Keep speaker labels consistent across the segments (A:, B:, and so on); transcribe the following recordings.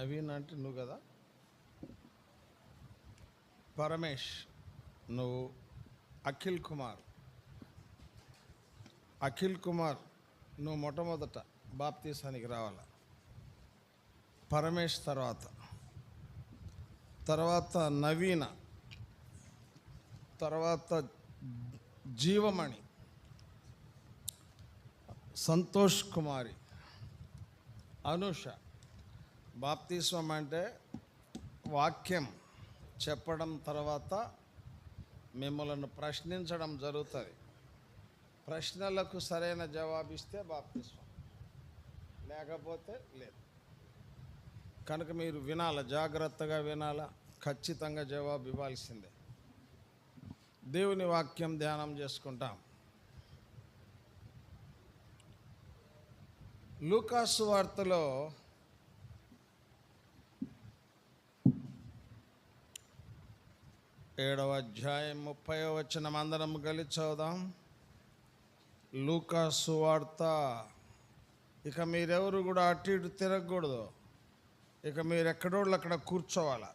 A: నవీన్ అంటే నువ్వు కదా, పరమేష్ నువ్వు, అఖిల్ కుమార్ నువ్వు మొట్టమొదట బాప్తీసానికి రావాలి. పరమేష్ తర్వాత నవీన, తర్వాత జీవమణి, సంతోష్ కుమారి, అనుష. బాప్తీస్వం అంటే వాక్యం చెప్పడం తర్వాత మిమ్మల్ని ప్రశ్నించడం జరుగుతుంది. ప్రశ్నలకు సరైన జవాబిస్తే బాప్తీస్వం, లేకపోతే లేదు. కనుక మీరు వినాలి, జాగ్రత్తగా వినాలా, ఖచ్చితంగా జవాబు ఇవ్వాల్సిందే. దేవుని వాక్యం ధ్యానం చేసుకుంటాం. లూకాసు వార్తలో 7వ అధ్యాయం 30వ వచనం అందరం కలిసి చదువుదాం. లూకాసు వార్త. ఇక మీరెవరు కూడా అటు ఇటు తిరగకూడదు. ఇక మీరు ఎక్కడోళ్ళు అక్కడ కూర్చోవాలా.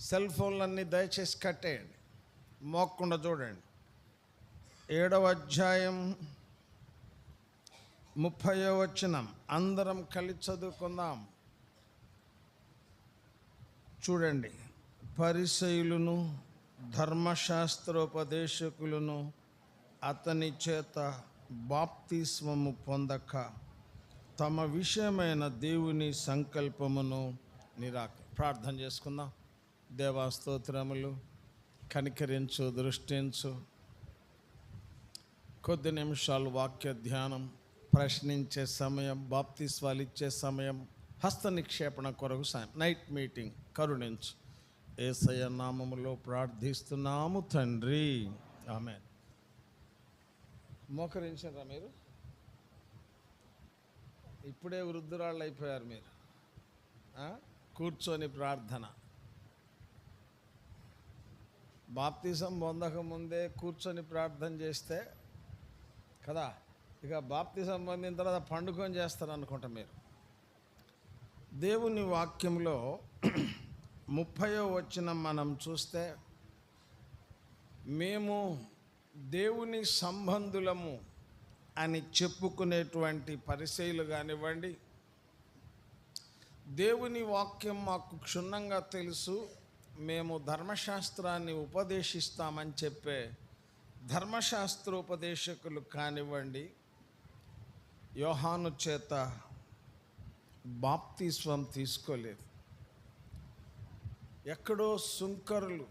A: సెల్ ఫోన్లన్నీ దయచేసి కట్టేయండి, మోక్కుండా చూడండి. 7వ అధ్యాయం 30వ వచనం అందరం కలిసి చదువుకుందాం. చూడండి. పరిసయ్యులను ధర్మశాస్త్రోపదేశకులను అతని చేత బాప్తిస్మము పొందక తమ విషయమైన దేవుని సంకల్పమును ప్రార్థన చేసుకుందాం. దేవా స్తోత్రములు, కనికరించు, దృష్టించు. కొద్ది నిమిషాలు వాక్య ధ్యానం, ప్రశ్నించే సమయం, బాప్తిస్వాలు ఇచ్చే సమయం, హస్త నిక్షేపణ కొరకు సాయం, నైట్ మీటింగ్ కరుణించు. యేసయ్య నామములో ప్రార్థిస్తున్నాము తండ్రి, ఆమేన్. మోకరించారా మీరు? ఇప్పుడే వృద్ధురాళ్ళు అయిపోయారు మీరు. కూర్చొని ప్రార్థన. బాప్తిజం పొందక ముందే కూర్చొని ప్రార్థన చేస్తే కదా, ఇక బాప్తిజం పొందిన తర్వాత పండుకొని చేస్తారు అనుకుంటా మీరు. దేవుని వాక్యంలో 30వ వచనం మనం చూస్తే, మేము దేవుని సంబంధులము అని చెప్పుకునేటువంటి పరిసయ్యులు కానివ్వండి, దేవుని వాక్యం మాకు క్షుణ్ణంగా తెలుసు, మేము ధర్మశాస్త్రాన్ని ఉపదేశిస్తామని చెప్పే ధర్మశాస్త్రోపదేశకులు కానివ్వండి, యోహాను చేత బాప్తిస్వం తీసుకోలేదు. ఎక్కడో సుంకరులు,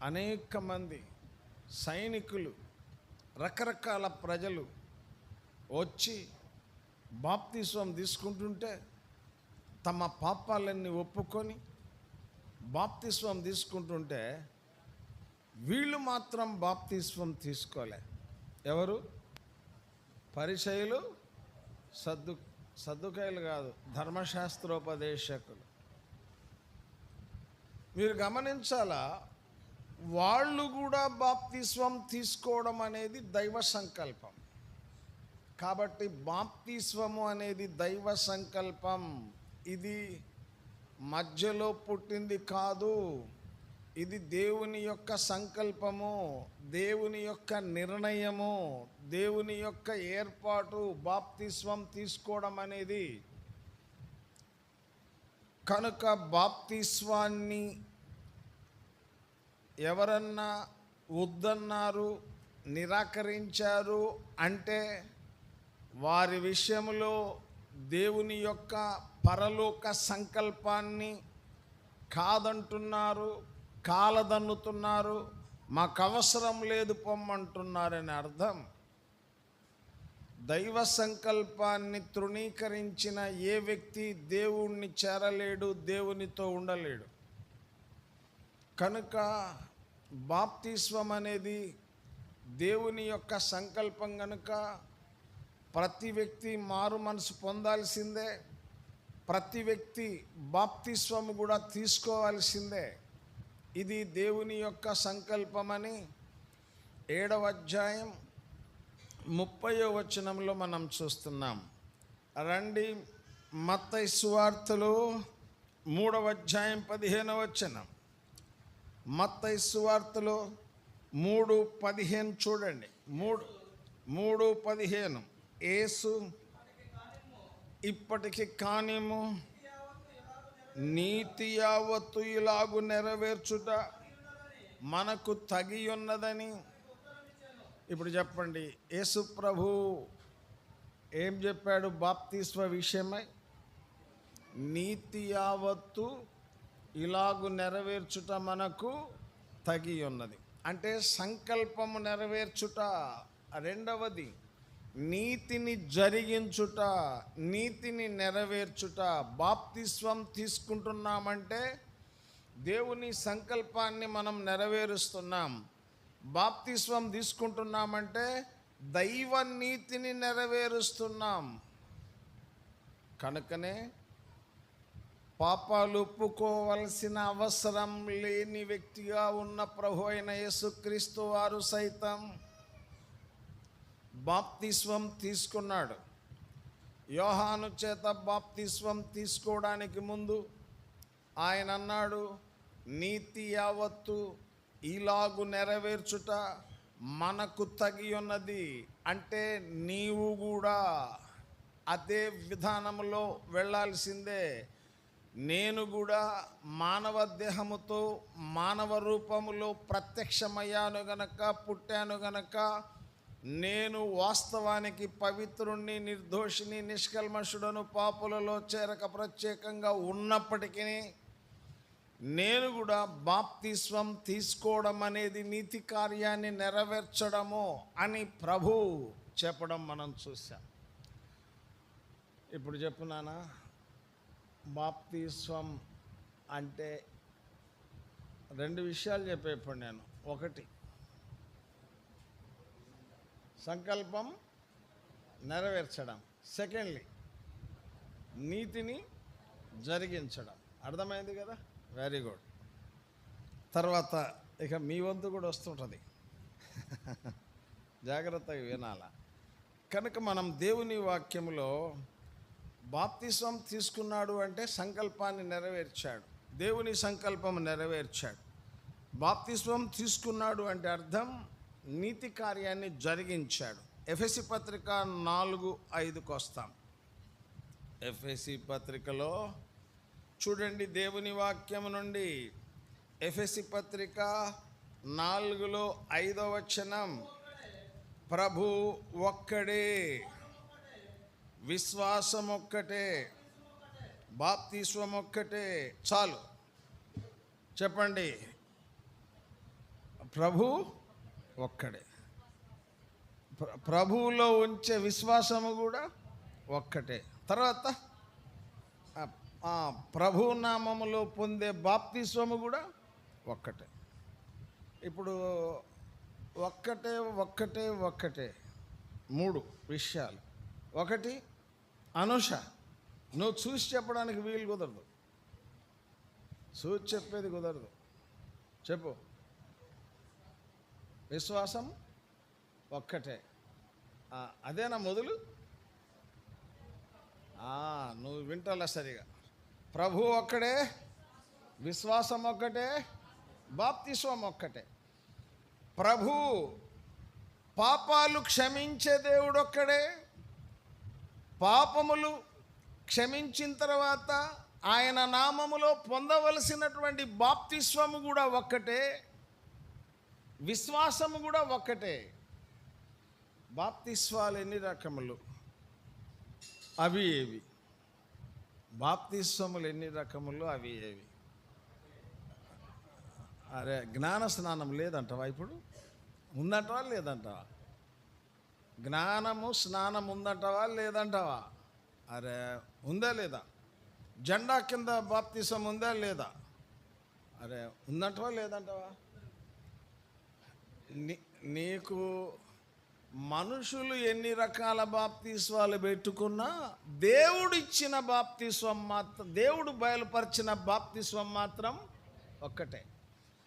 A: అనేక మంది సైనికులు, రకరకాల ప్రజలు వచ్చి బాప్తిస్వం తీసుకుంటుంటే తమ పాపాలన్నీ ఒప్పుకొని బాప్తిస్వం తీసుకుంటుంటే వీళ్ళు మాత్రం బాప్తిస్వం తీసుకోలే. ఎవరు? పరిసయ్యులు, సద్దుకాయలు కాదు, ధర్మశాస్త్రోపదేశకులు. మీరు గమనించాలా, వాళ్ళు కూడా బాప్తిస్వం తీసుకోవడం అనేది దైవ సంకల్పం. కాబట్టి బాప్తిస్వము అనేది దైవ సంకల్పం. ఇది మధ్యలో పుట్టింది కాదు, ఇది దేవుని యొక్క సంకల్పము, దేవుని యొక్క నిర్ణయము, దేవుని యొక్క ఏర్పాటు బాప్తిస్వం తీసుకోవడం అనేది. కనుక బాప్తిస్వాన్ని ఎవరన్నా వద్దన్నారు, నిరాకరించారు అంటే వారి విషయంలో దేవుని యొక్క పరలోక సంకల్పాన్ని కాదంటున్నారు, కాలదన్నుతున్నారు, మాకు అవసరం లేదు పొమ్మంటున్నారని అర్థం. దైవ సంకల్పాన్ని తృణీకరించిన ఏ వ్యక్తి దేవుణ్ణి చేరలేడు, దేవునితో ఉండలేడు. కనుక బాప్తిస్వం అనేది దేవుని యొక్క సంకల్పం. కనుక ప్రతి వ్యక్తి మారు మనసు పొందాల్సిందే, ప్రతి వ్యక్తి బాప్తిస్వం కూడా తీసుకోవాల్సిందే. ఇది దేవుని యొక్క సంకల్పమని 7వ అధ్యాయం 30వ వచనంలో మనం చూస్తున్నాం. రండి మత్తయి సువార్తలు 3వ అధ్యాయం 15వ వచనం. మత్తయి సువార్తలు 3:15 చూడండి. 3:15. యేసు ఇప్పటికి కానిము నీతి యావత్తు ఇలాగు నెరవేర్చుట మనకు తగి ఉన్నదని. ఇప్పుడు చెప్పండి, యేసు ప్రభు ఏం చెప్పాడు బాప్తిస్మ విషయమై? నీతి యావత్తు ఇలాగు నెరవేర్చుట మనకు తగి ఉన్నది. అంటే సంకల్పము నెరవేర్చుట. రెండవది నీతిని జరిగించుట, నీతిని నెరవేర్చుట. బాప్తిస్వం తీసుకుంటున్నామంటే దేవుని సంకల్పాన్ని మనం నెరవేరుస్తున్నాం. బాప్తిస్వం తీసుకుంటున్నామంటే దైవ నీతిని నెరవేరుస్తున్నాం. కనుకనే పాపాలు ఒప్పుకోవలసిన అవసరం లేని వ్యక్తిగా ఉన్న ప్రభు అయిన యేసుక్రీస్తు వారు సైతం బాప్తిస్వం తీసుకున్నాడు. యోహాను చేత బాప్తిస్వం తీసుకోవడానికి ముందు ఆయన అన్నాడు, నీతి యావత్తు ఇలాగు నెరవేర్చుట మనకు తగి ఉన్నది. అంటే నీవు కూడా అదే విధానంలో వెళ్ళాల్సిందే. నేను కూడా మానవ దేహముతో మానవ రూపములో ప్రత్యక్షమయ్యాను గనక, పుట్టాను గనక, నేను వాస్తవానికి పవిత్రుణ్ణి, నిర్దోషిని, నిష్కల్మషుడను, పాపులలో చేరక ప్రత్యేకంగా ఉన్నప్పటికీ నేను కూడా బాప్తిస్వం తీసుకోవడం అనేది నీతి కార్యాన్ని నెరవేర్చడము అని ప్రభు చెప్పడం మనం చూసాం. ఇప్పుడు చెప్పున్నానా, బాప్తిస్వం అంటే 2 విషయాలు చెప్పేప్పుడు నేను. ఒకటి, సంకల్పం నెరవేర్చడం. సెకండ్లీ, నీతిని జరిగించడం. అర్థమైంది కదా? Very good. తర్వాత ఇక మీ వంతు కూడా వస్తుంటుంది, జాగ్రత్తగా వినాల. కనుక మనం దేవుని వాక్యంలో బాప్తిస్వం తీసుకున్నాడు అంటే సంకల్పాన్ని నెరవేర్చాడు, దేవుని సంకల్పం నెరవేర్చాడు. బాప్తిస్వం తీసుకున్నాడు అంటే అర్థం నీతి కార్యాన్ని జరిగించాడు. ఎఫెసీ పత్రిక 4:5కు వస్తాం. ఎఫెసీ పత్రికలో చూడండి, దేవుని వాక్యం నుండి ఎఫెసీ పత్రిక 4:5వ వచనం. ప్రభు ఒక్కడే, విశ్వాసం ఒక్కటే, బాప్తిస్వం ఒక్కటే. చాలు చెప్పండి, ప్రభు ఒక్కడే. ప్రభువులో ఉంచే విశ్వాసము కూడా ఒక్కటే. తర్వాత ప్రభు నామములో పొందే బాప్తిస్వము కూడా ఒక్కటే. ఇప్పుడు ఒక్కటే ఒక్కటే ఒక్కటే 3 విషయాలు. ఒకటి, అనుష, నువ్వు చూసి చెప్పడానికి వీలు కుదరదు, చూసి చెప్పేది కుదరదు. చెప్పు. విశ్వాసం ఒక్కటే. అదేనా మొదలు? నువ్వు వింటలే సరిగా. ప్రభు ఒక్కడే, విశ్వాసం ఒక్కటే, బాప్తిస్వం ఒక్కటే. ప్రభు పాపాలు క్షమించే దేవుడు ఒక్కడే. పాపములు క్షమించిన తర్వాత ఆయన నామములో పొందవలసినటువంటి బాప్తిస్వము కూడా ఒక్కటే, విశ్వాసము కూడా ఒక్కటే. బాప్తిస్వాలు ఎన్ని రకములు? అవి ఏవి? బాప్తిస్వములు ఎన్ని రకములు? అవి ఏవి? అరే, జ్ఞాన స్నానం లేదంటావా? ఇప్పుడు ఉందంటావా లేదంటావా? జ్ఞానము స్నానం ఉందంటావా లేదంటావా? అరే, ఉందా లేదా? జెండా కింద బాప్తిస్వం ఉందా లేదా? అరే, ఉందంటావా లేదంటావా? నీకు మనుషులు ఎన్ని రకాల బాప్తిస్వాలు పెట్టుకున్నా దేవుడు ఇచ్చిన బాప్తిస్వం మాత్రం, దేవుడు బయలుపరిచిన బాప్తిస్వం మాత్రం ఒక్కటే.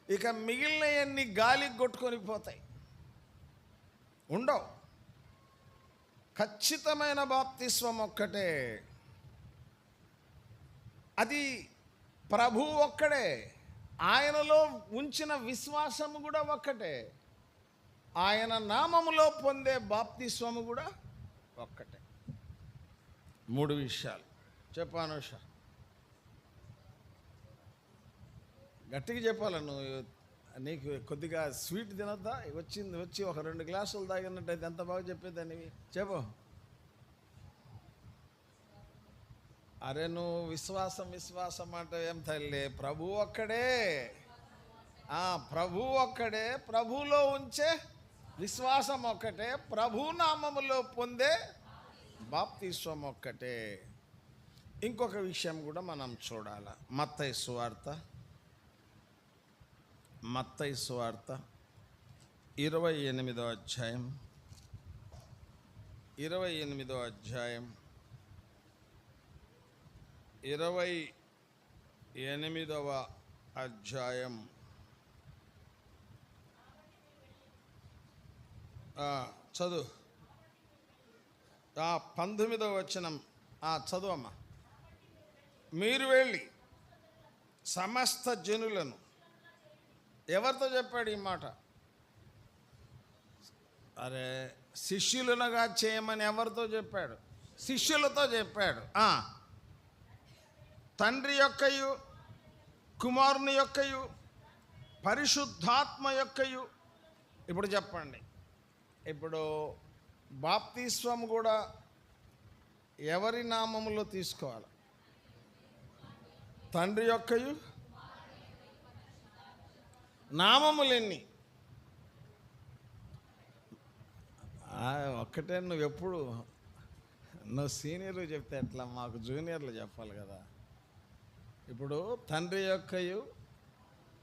A: ఇక మిగిలిన ఎన్ని గాలికి కొట్టుకొని పోతాయి, ఉండవు. ఖచ్చితమైన బాప్తిస్వం ఒక్కటే. అది ప్రభు ఒక్కడే, ఆయనలో ఉంచిన విశ్వాసము కూడా ఒక్కటే, ఆయన నామములో పొందే బాప్తిస్వము కూడా ఒక్కటే. 3 విషయాలు చెప్పాను. గట్టిగా చెప్పాలి. నీకు కొద్దిగా స్వీట్ తినొద్దా? వచ్చి ఒక 2 గ్లాసులు తాగినట్టయితే ఎంత బాగా చెప్పేదాన్ని. చెప్పు. అరే నువ్వు విశ్వాసం అంటే ఏం తల్లి, ప్రభు ఒక్కడే, ప్రభు ఒక్కడే, ప్రభులో ఉంచే విశ్వాసం ఒక్కటే, ప్రభు నామములో పొందే బాప్తిస్వం ఒక్కటే. ఇంకొక విషయం కూడా మనం చూడాలి. మత్తయి సువార్త 28వ అధ్యాయం 28వ అధ్యాయం చదువు. 19వ వచనం చదువమ్మా. మీరు వెళ్ళి సమస్త జనులను, ఎవరితో చెప్పాడు ఈ మాట? అరే శిష్యులనుగా చేయమని ఎవరితో చెప్పాడు? శిష్యులతో చెప్పాడు. తండ్రి యొక్కయు, కుమారుని యొక్కయు, పరిశుద్ధాత్మ యొక్కయు. ఇప్పుడు చెప్పండి, ఇప్పుడు బాప్తిస్వం కూడా ఎవరి నామములో తీసుకోవాలి? తండ్రి యొక్కయు. నామములెన్ని? ఒక్కటే. నువ్వు సీనియర్లు చెప్తే ఎట్లా? మాకు జూనియర్లు చెప్పాలి కదా. ఇప్పుడు తండ్రి యొక్కయు,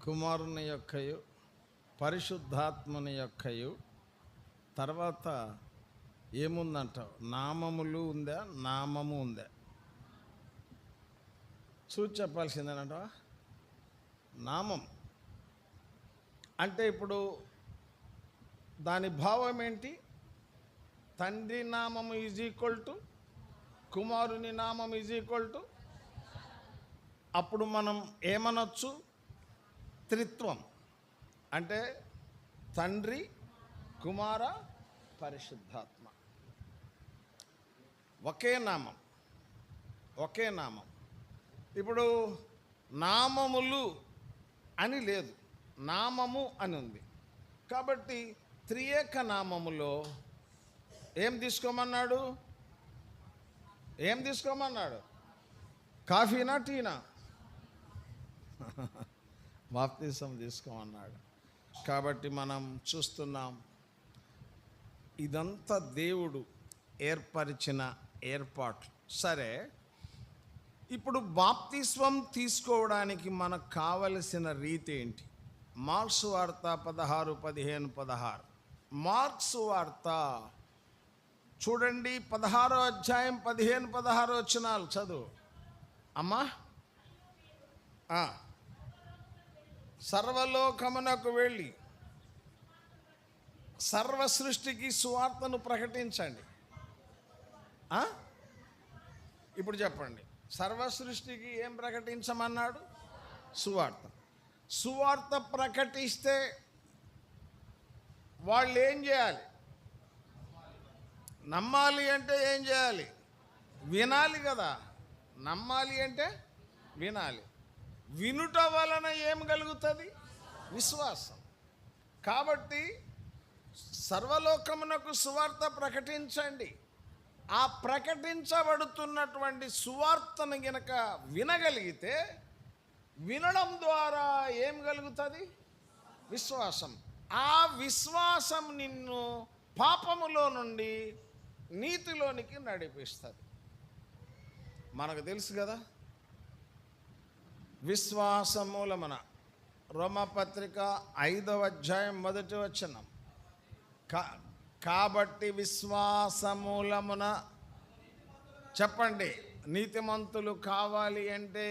A: కుమారుని యొక్కయు, పరిశుద్ధాత్మని యొక్కయు, తర్వాత ఏముందంటావు? నామములు ఉందా? నామము ఉందా? చూసి చెప్పాల్సిందేనంటావా? నామం అంటే ఇప్పుడు దాని భావం ఏంటి? తండ్రి నామము ఈజ్ ఈక్వల్ టు కుమారుని నామం ఈజ్ ఈక్వల్ టు, అప్పుడు మనం ఏమనొచ్చు? త్రిత్వం. అంటే తండ్రి, కుమార, పరిశుద్ధాత్మ, ఒకే నామం. ఇప్పుడు నామములు అని లేదు, నామము అని ఉంది. కాబట్టి త్రియేక నామములో ఏం తీసుకోమన్నాడు? కాఫీనా, టీనా? బాప్తిసం తీసుకోమన్నాడు. కాబట్టి మనం చూస్తున్నాం, ఇదంతా దేవుడు ఏర్పరిచిన ఏర్పాట్లు. సరే, ఇప్పుడు బాప్తిస్వం తీసుకోవడానికి మనకు కావలసిన రీతి ఏంటి? మార్క్స్ వార్త 16:15-16. మార్క్స్ వార్త చూడండి, 16వ అధ్యాయం 15-16 వచనాలు చదువు అమ్మా. సర్వలోకమునకు వెళ్ళి సర్వ సృష్టికి సువార్తను ప్రకటించండి. ఇప్పుడు చెప్పండి, సర్వ సృష్టికి ఏం ప్రకటించమన్నాడు? సువార్త ప్రకటిస్తే వాళ్ళు ఏం చేయాలి? నమ్మాలి అంటే ఏం చేయాలి? వినాలి కదా. నమ్మాలి అంటే వినాలి. వినుట వలన ఏం కలుగుతుంది? విశ్వాసం. కాబట్టి సర్వలోకమునకు సువార్త ప్రకటించండి. ఆ ప్రకటించబడుతున్నటువంటి సువార్తను గనక వినగలిగితే, వినడం ద్వారా ఏం కలుగుతుంది? విశ్వాసం. ఆ విశ్వాసం నిన్ను పాపములో నుండి నీతిలోనికి నడిపిస్తుంది. మనకు తెలుసు కదా, విశ్వాసమూలమున రోమపత్రిక 5వ అధ్యాయం 1వ వచనం. కాబట్టి విశ్వాసమూలమున, చెప్పండి, నీతిమంతులు కావాలి అంటే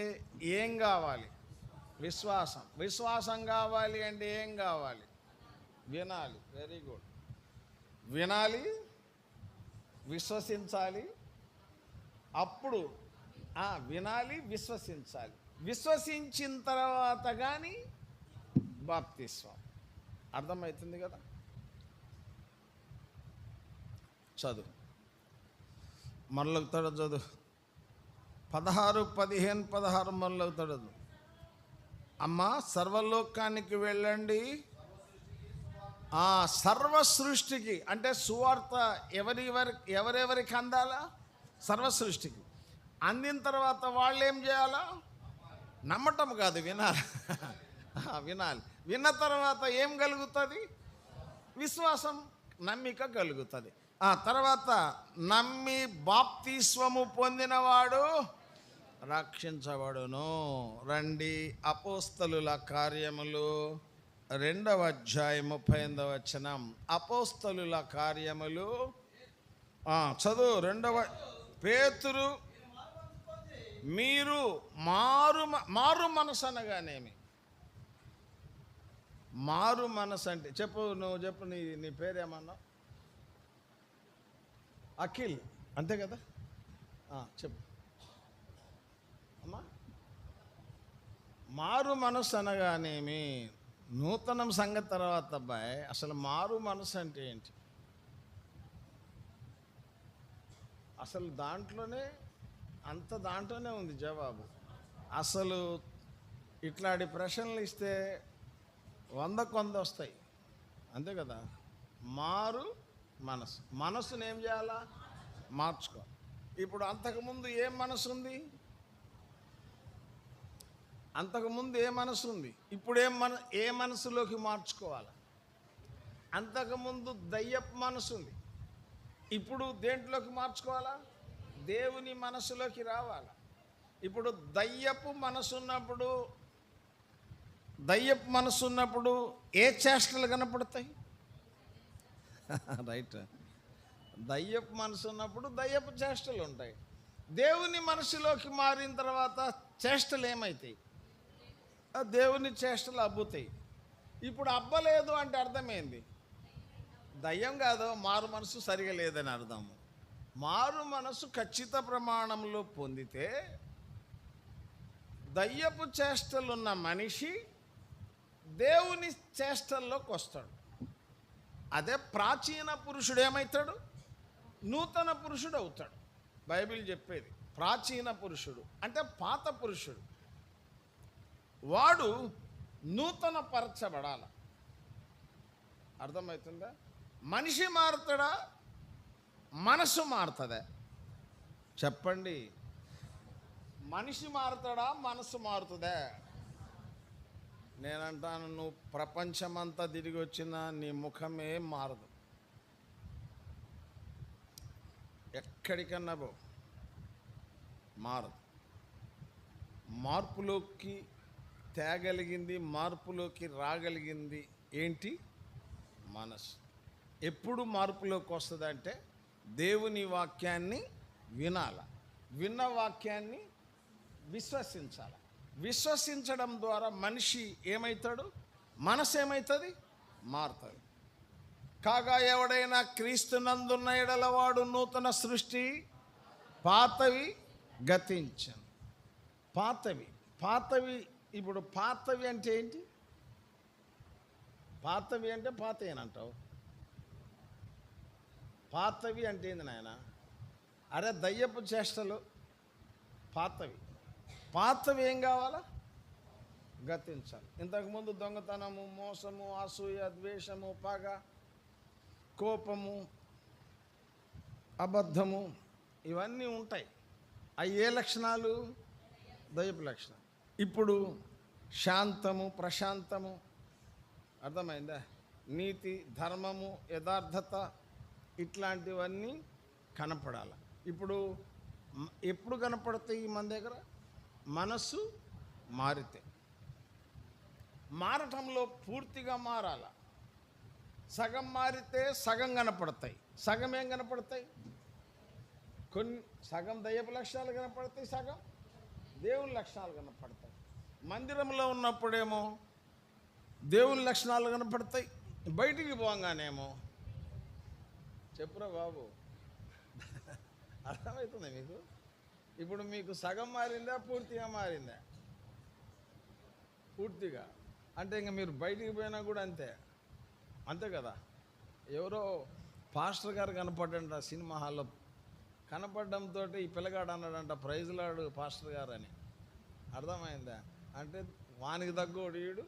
A: ఏం కావాలి? విశ్వాసం కావాలి అంటే ఏం కావాలి? వినాలి. Very good. వినాలి, విశ్వసించాలి, అప్పుడు వినాలి, విశ్వసించాలి. విశ్వసించిన తర్వాత కానీ బాప్తిస్వం. అర్థమవుతుంది కదా? చదువు మొదలవుతాడు, చదువు 16, 15, 16 మొదలవుతాడు. అమ్మా, సర్వలోకానికి వెళ్ళండి. సర్వ సృష్టికి అంటే సువార్త ఎవరెవరికి అందాలా? సర్వ సృష్టికి అందిన తర్వాత వాళ్ళు ఏం చేయాలా? నమ్మటం కాదు, వినాలి. వినాలి. విన్న తర్వాత ఏం కలుగుతుంది? విశ్వాసం, నమ్మిక కలుగుతుంది. తర్వాత నమ్మి బాప్తిస్వము పొందినవాడు రక్షించబడును. రండి, అపోస్తలుల కార్యములు 2వ అధ్యాయం 38వ వచనం. అపోస్తలుల కార్యములు చదువు. 2వ పేతురు, మీరు మారు మనసు అనగానేమి? మారు మనసు అంటే చెప్పు, నువ్వు చెప్పు. నీ పేరేమన్నా? అఖిల్, అంతే కదా? చెప్పు అమ్మా. మారు మనసు అనగానేమి? నూతనం సంగతి తర్వాత అబ్బాయి, అసలు మారు మనసు అంటే ఏంటి? అసలు దాంట్లోనే ఉంది జవాబు. అసలు ఇట్లాంటి ప్రశ్నలు ఇస్తే 100కు 100 వస్తాయి, అంతే కదా? మారు మనసుని ఏం చేయాలా? మార్చుకో. ఇప్పుడు అంతకుముందు ఏ మనసు ఉంది? అంతకుముందు ఏ మనసు ఉంది? ఇప్పుడు ఏ మనసులోకి మార్చుకోవాలి? అంతకుముందు దయ్యపు మనసు ఉంది, ఇప్పుడు దేంట్లోకి మార్చుకోవాలా? దేవుని మనసులోకి రావాలా? ఇప్పుడు దయ్యపు మనసు ఉన్నప్పుడు ఏ చేష్టలు కనపడతాయి? రైట్. దయ్యపు మనసు ఉన్నప్పుడు దయ్యపు చేష్టలు ఉంటాయి. దేవుని మనసులోకి మారిన తర్వాత చేష్టలు ఏమవుతాయి? దేవుని చేష్టలు అబ్బుతాయి. ఇప్పుడు అబ్బలేదు అంటే అర్థమైంది, దయ్యం కాదు, మారు మనసు సరిగా లేదని అర్థము. మారు మనసు ఖచ్చిత ప్రమాణంలో పొందితే దయ్యపు చేష్టలున్న మనిషి దేవుని చేష్టల్లోకి వస్తాడు. అదే ప్రాచీన పురుషుడు ఏమవుతాడు? నూతన పురుషుడు అవుతాడు. బైబిల్ చెప్పేది ప్రాచీన పురుషుడు అంటే పాత పురుషుడు. వాడు నూతన పరచబడాల. అర్థమవుతుందా? మనిషి మారుతాడా? మనసు మారుతుందా? చెప్పండి. మనిషి మారుతాడా? మనసు మారుతుందా? నేనంటాను, నువ్వు ప్రపంచమంతా తిరిగి వచ్చినా నీ ముఖమే మారదు. ఎక్కడికన్నా మారదు. మార్పులోకి తేగలిగింది, మార్పులోకి రాగలిగింది ఏంటి? మనసు. ఎప్పుడు మార్పులోకి వస్తుంది అంటే దేవుని వాక్యాన్ని వినాల, విన్న వాక్యాన్ని విశ్వసించాలి. విశ్వసించడం ద్వారా మనిషి ఏమవుతాడు? మనసు ఏమవుతుంది? మారుతుంది. కాగా ఎవడైనా క్రీస్తునందున్న ఎడల వాడు నూతన సృష్టి, పాతవి గతించను. పాతవి ఇప్పుడు పాతవి అంటే ఏంటి? పాతవి అంటే పాతయేనంటావు. పాతవి అంటే ఏంది నాయన? అరే దయ్యపు చేష్టలు పాతవి ఏం కావాలా? గతించాలి. ఇంతకుముందు దొంగతనము, మోసము, అసూయ, ద్వేషము, పగ, కోపము, అబద్ధము ఇవన్నీ ఉంటాయి. అవి ఏ లక్షణాలు? దయ్యపు లక్షణాలు. ఇప్పుడు శాంతము, ప్రశాంతము, అర్థమైందా? నీతి, ధర్మము, యథార్థత ఇట్లాంటివన్నీ కనపడాలి. ఇప్పుడు ఎప్పుడు కనపడతాయి మన దగ్గర? మనసు మారితే. మారటంలో పూర్తిగా మారాల. సగం మారితే సగం కనపడతాయి. సగం ఏం కనపడతాయి? సగం దయ్యపు లక్షణాలు కనపడతాయి, సగం దేవుని లక్షణాలు కనపడతాయి. మందిరంలో ఉన్నప్పుడేమో దేవుని లక్షణాలు కనపడతాయి, బయటికి పోగానేమో చెప్పురా బాబు, అర్థమవుతుంది మీకు? ఇప్పుడు మీకు సగం మారిందా, పూర్తిగా మారిందా? పూర్తిగా. అంటే ఇంక మీరు బయటికి పోయినా కూడా అంతే, అంతే కదా. ఎవరో పాస్టర్ గారు కనపడ్డంట సినిమా హాల్లో, కనపడడంతో ఈ పిల్లగాడు అన్నాడంట, ప్రైజ్లాడు పాస్టర్ గారు అని. అర్థమైందా? అంటే వానికి తగ్గోడు వీడు,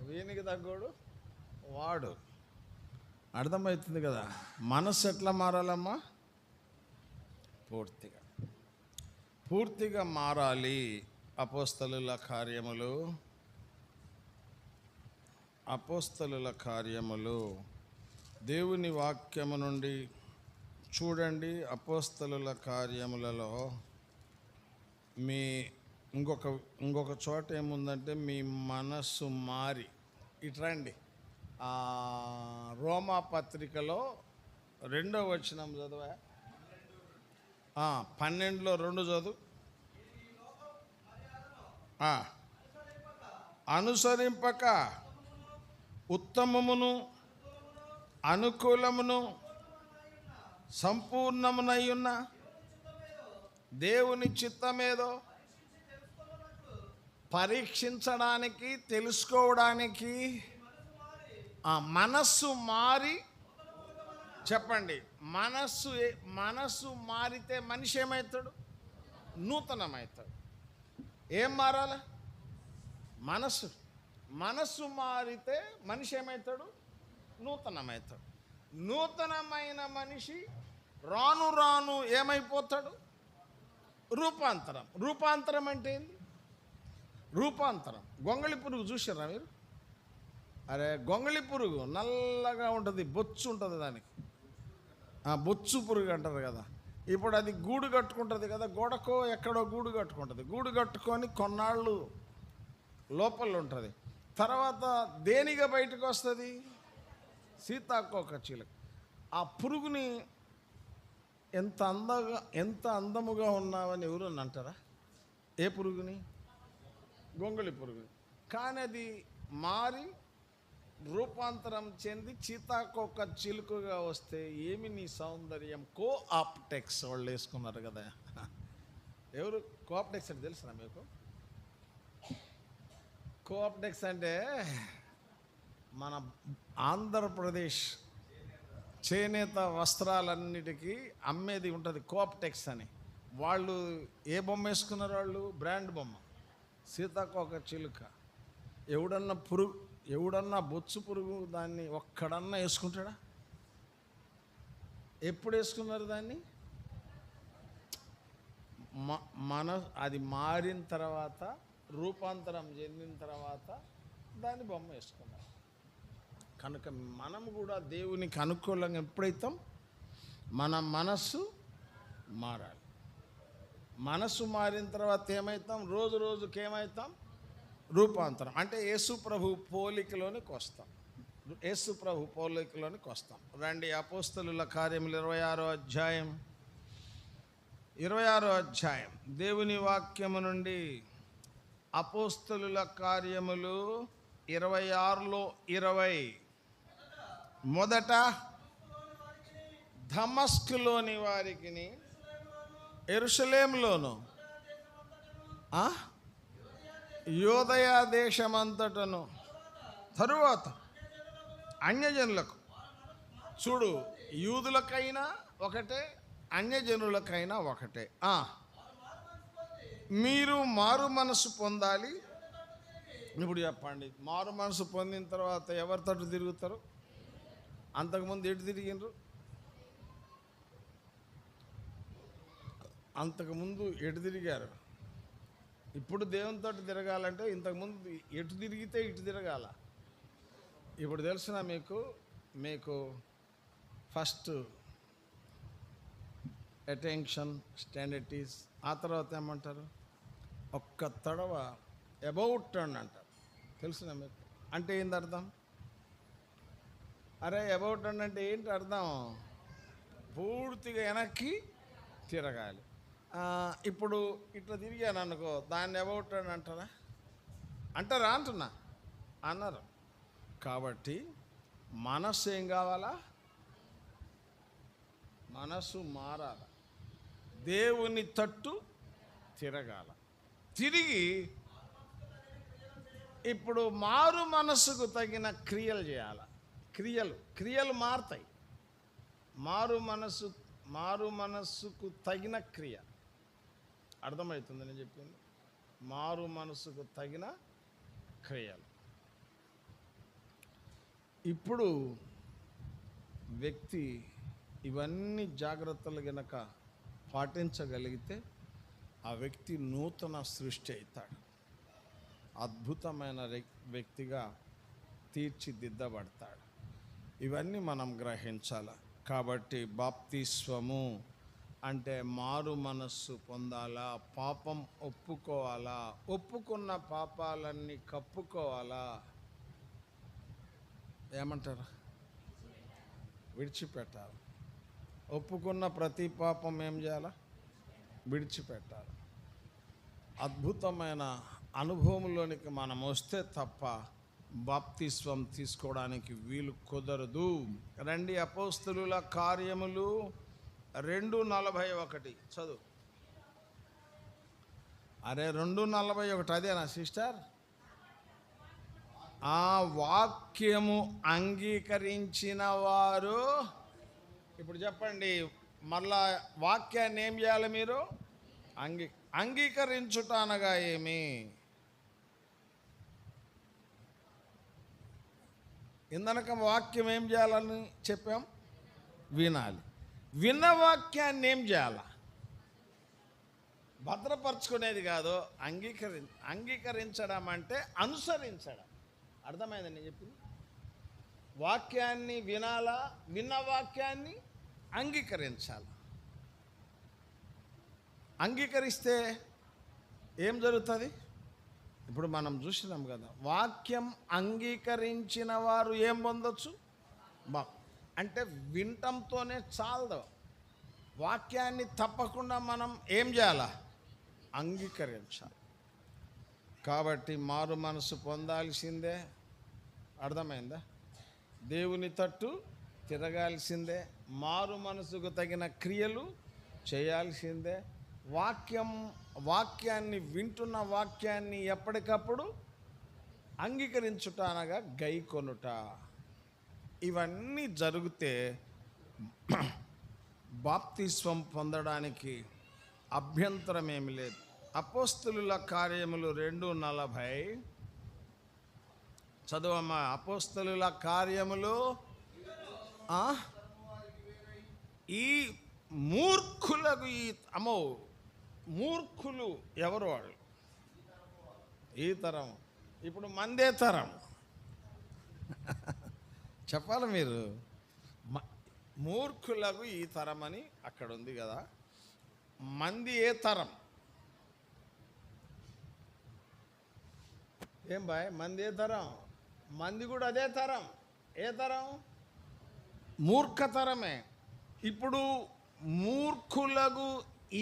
A: వీనికి తగ్గోడు వాడు. అర్థమవుతుంది కదా. మనస్సు ఎట్లా మారాలమ్మా? పూర్తిగా మారాలి. అపోస్తలుల కార్యములు దేవుని వాక్యము నుండి చూడండి. అపోస్తలుల కార్యములలో మీ ఇంకొక చోట ఏముందంటే, మీ మనస్సు మారి ఇట్రండి. రోమా పత్రికలో 2వ వచనం చదువా, 12లో 2 చదువు. అనుసరింపక ఉత్తమమును అనుకూలమును సంపూర్ణమునయ్యున్న దేవుని చిత్తమేదో పరీక్షించడానికి, తెలుసుకోవడానికి మనస్సు మారి, చెప్పండి, మనస్సు మారితే మనిషి ఏమవుతాడు? నూతనమవుతాడు. ఏం మారాల? మనస్సు మారితే మనిషి ఏమవుతాడు? నూతనమవుతాడు. నూతనమైన మనిషి రాను రాను ఏమైపోతాడు? రూపాంతరం అంటే ఏంది? రూపాంతరం. గొంగళి పురుగు చూసారా మీరు? అరే, గొంగళి పురుగు నల్లగా ఉంటుంది, బొచ్చు ఉంటుంది దానికి, బొచ్చు పురుగు అంటారు కదా. ఇప్పుడు అది గూడు కట్టుకుంటుంది కదా, గోడకో ఎక్కడో గూడు కట్టుకుంటుంది. గూడు కట్టుకొని కొన్నాళ్ళు లోపల ఉంటుంది. తర్వాత దేనిగా బయటకు వస్తుంది? సీతాకోక చిలుక. ఆ పురుగుని ఎంత అందముగా ఉన్నావని ఎవరు అంటారా? ఏ పురుగుని? గొంగళి పురుగుని. కానీ అది మారి రూపాంతరం చెంది సీతాకోక చిలుకగా వస్తే ఏమి నీ సౌందర్యం! కోఆప్టెక్స్ వాళ్ళు వేసుకున్నారు కదా. ఎవరు కోఆప్టెక్స్ అంటే తెలుసునా మీకు? కోఆప్టెక్స్ అంటే మన ఆంధ్రప్రదేశ్ చేనేత వస్త్రాలన్నిటికీ అమ్మేది ఉంటుంది, కోఆప్టెక్స్ అని. వాళ్ళు ఏ బొమ్మ వేసుకున్నారు? వాళ్ళు బ్రాండ్ బొమ్మ, సీతాకోక చిలుక. ఎవడన్నా బొచ్చు పురుగు దాన్ని ఒక్కడన్నా వేసుకుంటాడా? ఎప్పుడు వేసుకున్నారు దాన్ని? అది మారిన తర్వాత, రూపాంతరం చెందిన తర్వాత దాన్ని బొమ్మ వేసుకున్నారు. కనుక మనం కూడా దేవునికి అనుకూలంగా ఎప్పుడైతాం? మన మనస్సు మారాలి. మనస్సు మారిన తర్వాత ఏమవుతాం? రోజుకి ఏమవుతాం? రూపాంతరం. అంటే యేసు ప్రభు పోలికలోనికి వస్తాం. రండి, అపోస్తలుల కార్యములు 26వ అధ్యాయం దేవుని వాక్యము నుండి. అపోస్తలుల కార్యములు 26లో 20. మొదట దమస్కులోని వారికిని, యెరూషలేములోను, యోదయ దేశమంతటను, తరువాత అన్యజనులకు. చూడు, యూదులకైనా ఒకటే, అన్యజనులకైనా ఒకటే. మీరు మారు మనసు పొందాలి. ఇప్పుడు చెప్పండి, మారు మనసు పొందిన తర్వాత ఎవరితో తిరుగుతారు? అంతకుముందు ఎటు తిరిగినరు? అంతకుముందు ఎటు తిరిగారు? ఇప్పుడు దేవునితో తిరగాలంటే ఇంతకుముందు ఎటు తిరిగితే ఇటు తిరగాల. ఇప్పుడు తెలిసిన మీకు ఫస్ట్ అటెన్షన్, స్టాండర్టీస్. ఆ తర్వాత ఏమంటారు? ఒక్క తడవ అబౌట్ టర్న్ అంటారు. తెలిసిన మీకు అంటే ఏంటి అర్థం? అరే, అబౌట్ టర్న్ అంటే ఏంటి అర్థం? పూర్తిగా వెనక్కి తిరగాలి. ఇప్పుడు ఇట్లా తిరిగాను అనుకో, దాన్ని అబౌట్ టర్న్ అంటారా? అంటున్నా, అన్నారు. కాబట్టి మనస్సు ఏం కావాలా? మనస్సు మారాలి. దేవుని తట్టు తిరగాల. తిరిగి ఇప్పుడు మారు మనసుకు తగిన క్రియలు చేయాల. క్రియలు మారుతాయి. మారు మనసుకు తగిన క్రియ. అర్థమవుతుంది నేను చెప్పింది? మారు మనసుకు తగిన క్రియలు. ఇప్పుడు వ్యక్తి ఇవన్నీ జాగ్రత్తలు గనక పాటించగలిగితే ఆ వ్యక్తి నూతన సృష్టి అవుతాడు. అద్భుతమైన వ్యక్తిగా తీర్చిదిద్దబడతాడు. ఇవన్నీ మనం గ్రహించాలి. కాబట్టి బాప్తిస్వము అంటే మారు మనస్సు పొందాలా, పాపం ఒప్పుకోవాలా, ఒప్పుకున్న పాపాలన్నీ కప్పుకోవాలా, ఏమంటారు, విడిచిపెట్టాలి. ఒప్పుకున్న ప్రతి పాపం ఏం చేయాలా? విడిచిపెట్టాలి. అద్భుతమైన అనుభవంలోనికి మనం వస్తే తప్ప బాప్తిస్వం తీసుకోవడానికి వీలు కుదరదు. రండి, అపోస్తలుల కార్యములు 2:41 చదువు. అరే 2:41 అదేనా సిస్టర్? ఆ వాక్యము అంగీకరించిన వారు, ఇప్పుడు చెప్పండి మళ్ళా వాక్యాన్ని ఏం చేయాలి మీరు? అంగీకరించుట అనగా ఏమి? ఇందనక వాక్యం ఏం చేయాలని చెప్పాం? వినాలి. విన్న వాక్యాన్ని ఏం చేయాల? భద్రపరచుకునేది కాదు, అంగీకరించడం అంటే అనుసరించడం. అర్థమైందని నేను చెప్పింది? వాక్యాన్ని వినాలా, విన్న వాక్యాన్ని అంగీకరించాలి. అంగీకరిస్తే ఏం జరుగుతుంది? ఇప్పుడు మనం చూసినాం కదా, వాక్యం అంగీకరించిన వారు ఏం పొందొచ్చు? అంటే వినటంతోనే చాలదు, వాక్యాన్ని తప్పకుండా మనం ఏం చేయాలా? అంగీకరించాలి. కాబట్టి మారు మనసు పొందాల్సిందే. అర్థమైందా? దేవుని తట్టు తిరగాల్సిందే. మారు మనసుకు తగిన క్రియలు చేయాల్సిందే. వాక్యాన్ని వింటున్న వాక్యాన్ని ఎప్పటికప్పుడు అంగీకరించుట అనగా గైకొనుట. ఇవన్నీ జరిగితే బాప్తిస్వం పొందడానికి అభ్యంతరం ఏమి లేదు. అపోస్తలుల కార్యములు 2:40 చదువమ్మా. అపోస్తలుల కార్యములు. ఈ మూర్ఖులకు మూర్ఖులు ఎవరు? వాళ్ళు ఈ తరం. ఇప్పుడు మందే తరం చెప్పాలి మీరు. మూర్ఖులకు ఈ తరం అని అక్కడ ఉంది కదా. మంది ఏ తరం? ఏం బాయ్, మంది ఏ తరం? మంది కూడా అదే తరం. ఏ తరం? మూర్ఖతరమే. ఇప్పుడు మూర్ఖులకు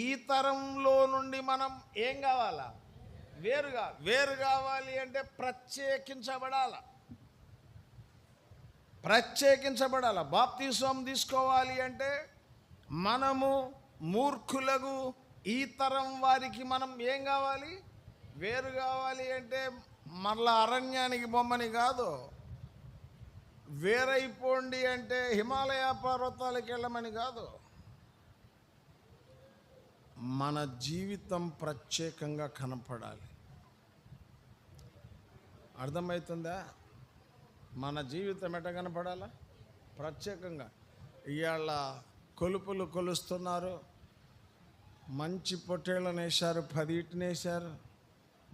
A: ఈ తరంలో నుండి మనం ఏం కావాలా? వేరు కావాలి అంటే ప్రత్యేకించబడాల. బాప్తిస్వం తీసుకోవాలి అంటే మనము మూర్ఖులకు ఈ తరం వారికి మనం ఏం కావాలి? వేరు కావాలి అంటే మళ్ళా అరణ్యానికి బొమ్మని కాదు. వేరైపోండి అంటే హిమాలయ పర్వతాలకు వెళ్ళమని కాదు. మన జీవితం ప్రత్యేకంగా కనపడాలి. అర్థమవుతుందా? మన జీవితం ఎట్లా కనపడాలా? ప్రత్యేకంగా. ఇవాళ కొలుపులు కొలుస్తున్నారు, మంచి పొట్టేళ్ళను వేశారు, 10 వేశారు.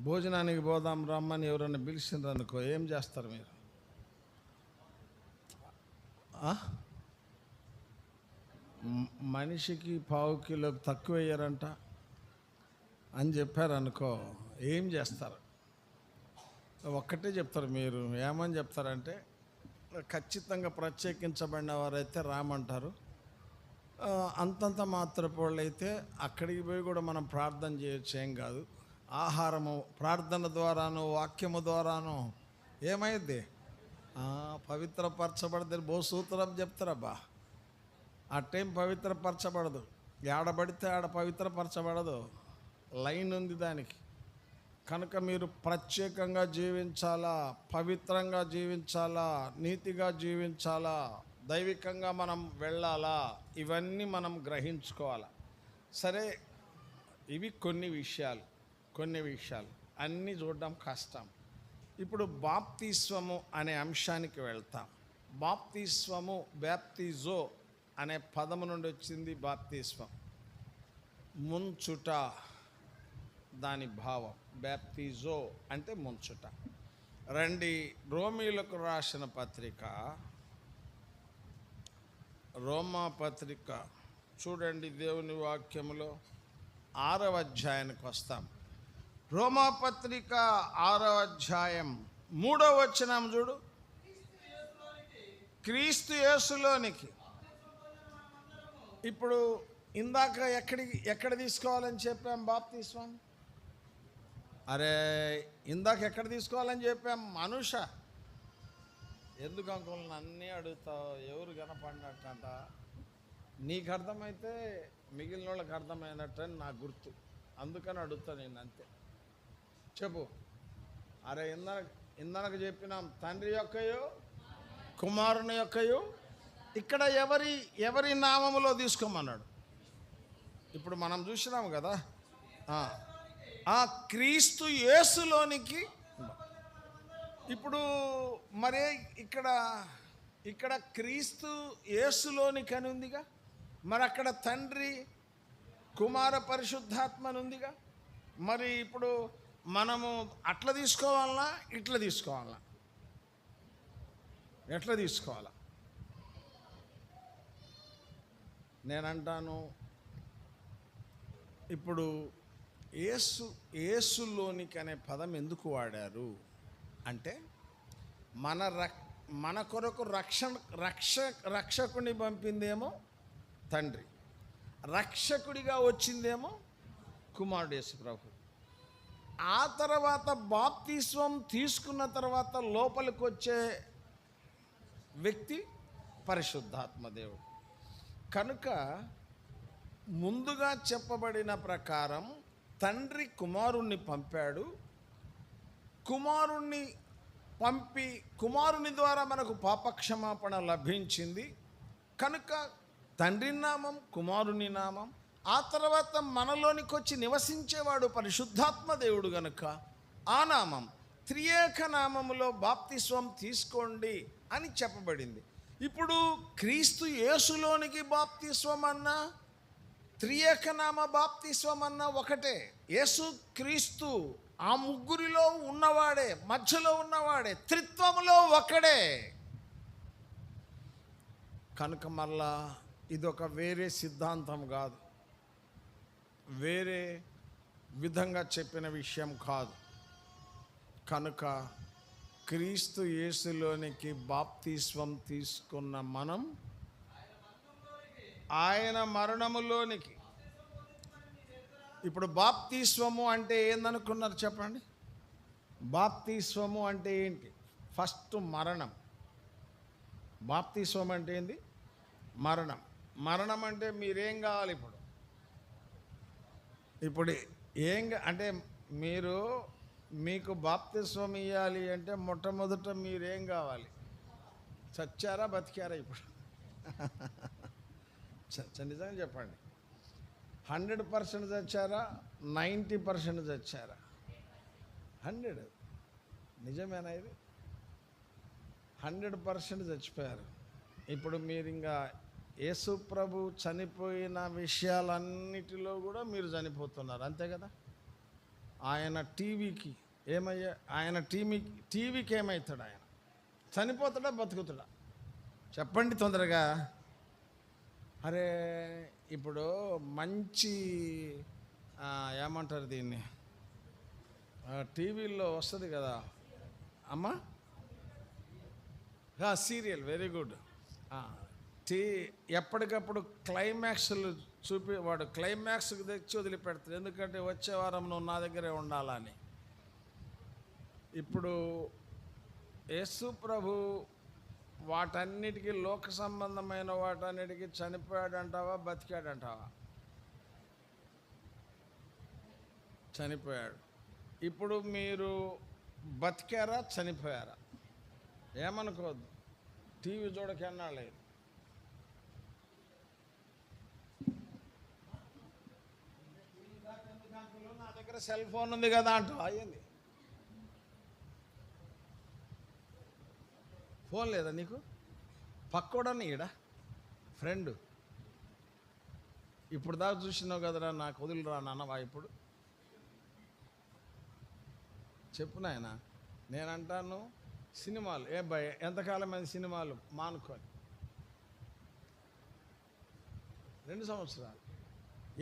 A: భోజనానికి పోదాం రమ్మని ఎవరైనా పిలిచిండ్రు అనుకో, ఏం చేస్తారు మీరు? మనిషికి 1/4 కిలోకి తక్కువ వేయరంట అని చెప్పారనుకో, ఏం చేస్తారు? ఒక్కటే చెప్తారు. మీరు ఏమని చెప్తారంటే, ఖచ్చితంగా ప్రత్యేకించబడిన వారైతే రామంటారు. అంతంత మాత్రపు వాళ్ళు అయితే అక్కడికి పోయి కూడా మనం ప్రార్థన చేయొచ్చు, ఏం కాదు. ఆహారము ప్రార్థన ద్వారాను వాక్యము ద్వారాను ఏమైద్ది? పవిత్రపరచబడదు. బహు సూత్రం చెప్తారబ్బా. ఆ టైం పవిత్రపరచబడదు. ఏడబడితే ఆడ పవిత్రపరచబడదు, లైన్ ఉంది దానికి. కనుక మీరు ప్రత్యేకంగా జీవించాలా, పవిత్రంగా జీవించాలా, నీతిగా జీవించాలా, దైవికంగా మనం వెళ్ళాలా, ఇవన్నీ మనం గ్రహించుకోవాలి. సరే, ఇవి కొన్ని విషయాలు అన్నీ చూడడం కష్టం. ఇప్పుడు బాప్తిస్వము అనే అంశానికి వెళ్తాం. బాప్తిస్వము, బ్యాప్తిజో అనే పదము నుండి వచ్చింది బాప్తిస్వం. ముంచుట దాని భావం. బ్యాప్తిజో అంటే ముంచుట. రండి, రోమీలకు రాసిన పత్రిక, రోమా పత్రిక చూడండి, దేవుని వాక్యములో 6వ అధ్యాయానికి వస్తాం. రోమా పత్రిక 6వ అధ్యాయం 3వ వచనం చూడు. క్రీస్తు యేసులోనికి. ఇప్పుడు ఇందాక ఎక్కడ తీసుకోవాలని చెప్పాం బాప్తిస్వం? అరే, ఇందాక ఎక్కడ తీసుకోవాలని చెప్పాం? అనుష, ఎందుకు అంకుల్ అన్నీ అడుగుతావు? ఎవరు కనపడినట్టంట? నీకు అర్థమైతే మిగిలిన వాళ్ళకి అర్థమైనట్టని నాకు గుర్తు, అందుకని అడుగుతా నేను, అంతే. చెప్పు. అరే, ఇందాక చెప్పినాం, తండ్రి యొక్కయో కుమారుని యొక్కయో. ఇక్కడ ఎవరి నామములో తీసుకోమన్నాడు? ఇప్పుడు మనం చూసినాం కదా, ఆ క్రీస్తు యేసులోనికి. ఇప్పుడు మరే ఇక్కడ క్రీస్తు యేసులోనికి అని ఉందిగా, మరి అక్కడ తండ్రి కుమార పరిశుద్ధాత్మ అని ఉందిగా. మరి ఇప్పుడు మనము అట్లా తీసుకోవాలనా, ఇట్లా తీసుకోవాలనా? ఎట్లా తీసుకోవాలా? నేనంటాను, ఇప్పుడు యేసులోనికి అనే పదం ఎందుకు వాడారు అంటే, మన కొరకు రక్షకుని పంపిందేమో తండ్రి, రక్షకుడిగా వచ్చిందేమో కుమారుడు యేసు ప్రభు. ఆ తర్వాత బాప్తిస్వం తీసుకున్న తర్వాత లోపలికి వచ్చే వ్యక్తి పరిశుద్ధాత్మ దేవుడు. కనుక ముందుగా చెప్పబడిన ప్రకారం తండ్రి కుమారుణ్ణి పంపాడు. కుమారుణ్ణి పంపి కుమారుని ద్వారా మనకు పాపక్షమాపణ లభించింది. కనుక తండ్రి నామం, కుమారుని నామం, ఆ తర్వాత మనలోనికి వచ్చి నివసించేవాడు పరిశుద్ధాత్మ దేవుడు. గనుక ఆ నామం, త్రియేక నామములో బాప్తిస్వం తీసుకోండి అని చెప్పబడింది. ఇప్పుడు క్రీస్తు యేసులోనికి బాప్తిస్వం అన్నా, త్రియేకనామ బాప్తిస్వం అన్నా ఒకటే. యేసు క్రీస్తు ఆ ముగ్గురిలో ఉన్నవాడే, మధ్యలో ఉన్నవాడే, త్రిత్వములో ఒకడే. కనుక మళ్ళా ఇదొక వేరే సిద్ధాంతం కాదు, వేరే విధంగా చెప్పిన విషయం కాదు. కనుక క్రీస్తు యేసులోనికి బాప్తిస్వం తీసుకున్న మనం ఆయన మరణములోనికి. ఇప్పుడు బాప్తిస్వము అంటే ఏందనుకున్నారు చెప్పండి? బాప్తిస్వము అంటే ఏంటి? ఫస్ట్ మరణం. బాప్తిస్వం అంటే ఏంది? మరణం. మరణం అంటే మీరేం కావాలి? ఇప్పుడు అంటే మీకు బాప్తిస్వం ఇవ్వాలి అంటే మొట్టమొదట మీరేం కావాలి? చచ్చారా, బతికారా? ఇప్పుడు నిజంగా చెప్పండి, 100% చచ్చారా, 90% చచ్చారా? 100. నిజమేనా ఇది? 100% చచ్చిపోయారు. ఇప్పుడు మీరు ఇంకా యేసు ప్రభు చనిపోయిన విషయాలన్నిటిలో కూడా మీరు చనిపోతున్నారు, అంతే కదా? ఆయన టీవీకి ఏమవుతాడు? ఆయన చనిపోతాడా, బతుకుతాడా? చెప్పండి తొందరగా. అరే, ఇప్పుడు మంచి ఏమంటారు దీన్ని, టీవీల్లో వస్తుంది కదా అమ్మా, సీరియల్, వెరీ గుడ్. ఎప్పటికప్పుడు క్లైమాక్స్లు వాడు క్లైమాక్స్కి తెచ్చి వదిలిపెడతాడు. ఎందుకంటే వచ్చే వారం నువ్వు నా దగ్గరే ఉండాలని. ఇప్పుడు యేసు ప్రభు వాటన్నిటికీ, లోక సంబంధమైన వాటన్నిటికీ చనిపోయాడంటావా, బతికాడంటావా? చనిపోయాడు. ఇప్పుడు మీరు బతికారా చనిపోయారా? ఏమనుకోవద్దు, టీవీ చూడకెన్నాళ్ళేది. నా దగ్గర సెల్ ఫోన్ ఉంది కదా అంటూ అయ్యింది. ఫోన్ లేదా నీకు? పక్కోడని ఈడ ఫ్రెండ్, ఇప్పుడు దాకా చూసినావు కదరా, నాకు వదిలిరా నాన్నవా. ఇప్పుడు చెప్పు నాయన. నేనంటాను సినిమాలు ఎంతకాలమైన సినిమాలు మానుకొని 2 సంవత్సరాలు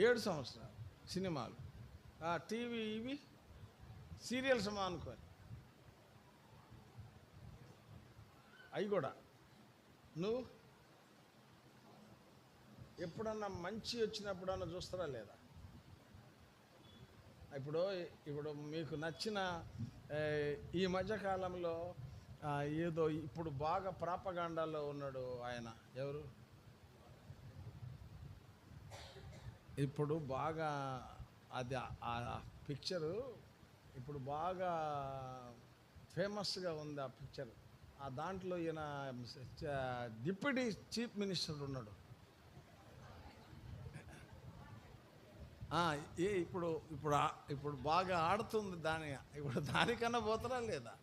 A: 7 సంవత్సరాలు సినిమాలు, టీవీ ఇవి సీరియల్స్ మానుకొని అవి కూడా. నువ్వు ఎప్పుడన్నా మంచి వచ్చినప్పుడన్నా చూస్తారా లేదా? ఇప్పుడు మీకు నచ్చిన ఈ మధ్యకాలంలో ఏదో ఇప్పుడు బాగా ప్రాపగాండాలో ఉన్నాడు ఆయన, ఎవరు ఇప్పుడు బాగా అది ఆ పిక్చరు ఇప్పుడు బాగా ఫేమస్గా ఉంది ఆ పిక్చర్. ఆ దాంట్లో ఈయన డిప్యూటీ చీఫ్ మినిస్టర్ ఉన్నాడు. ఇప్పుడు ఇప్పుడు ఇప్పుడు బాగా ఆడుతుంది ఇప్పుడు దానికన్నా పోతారా లేదా?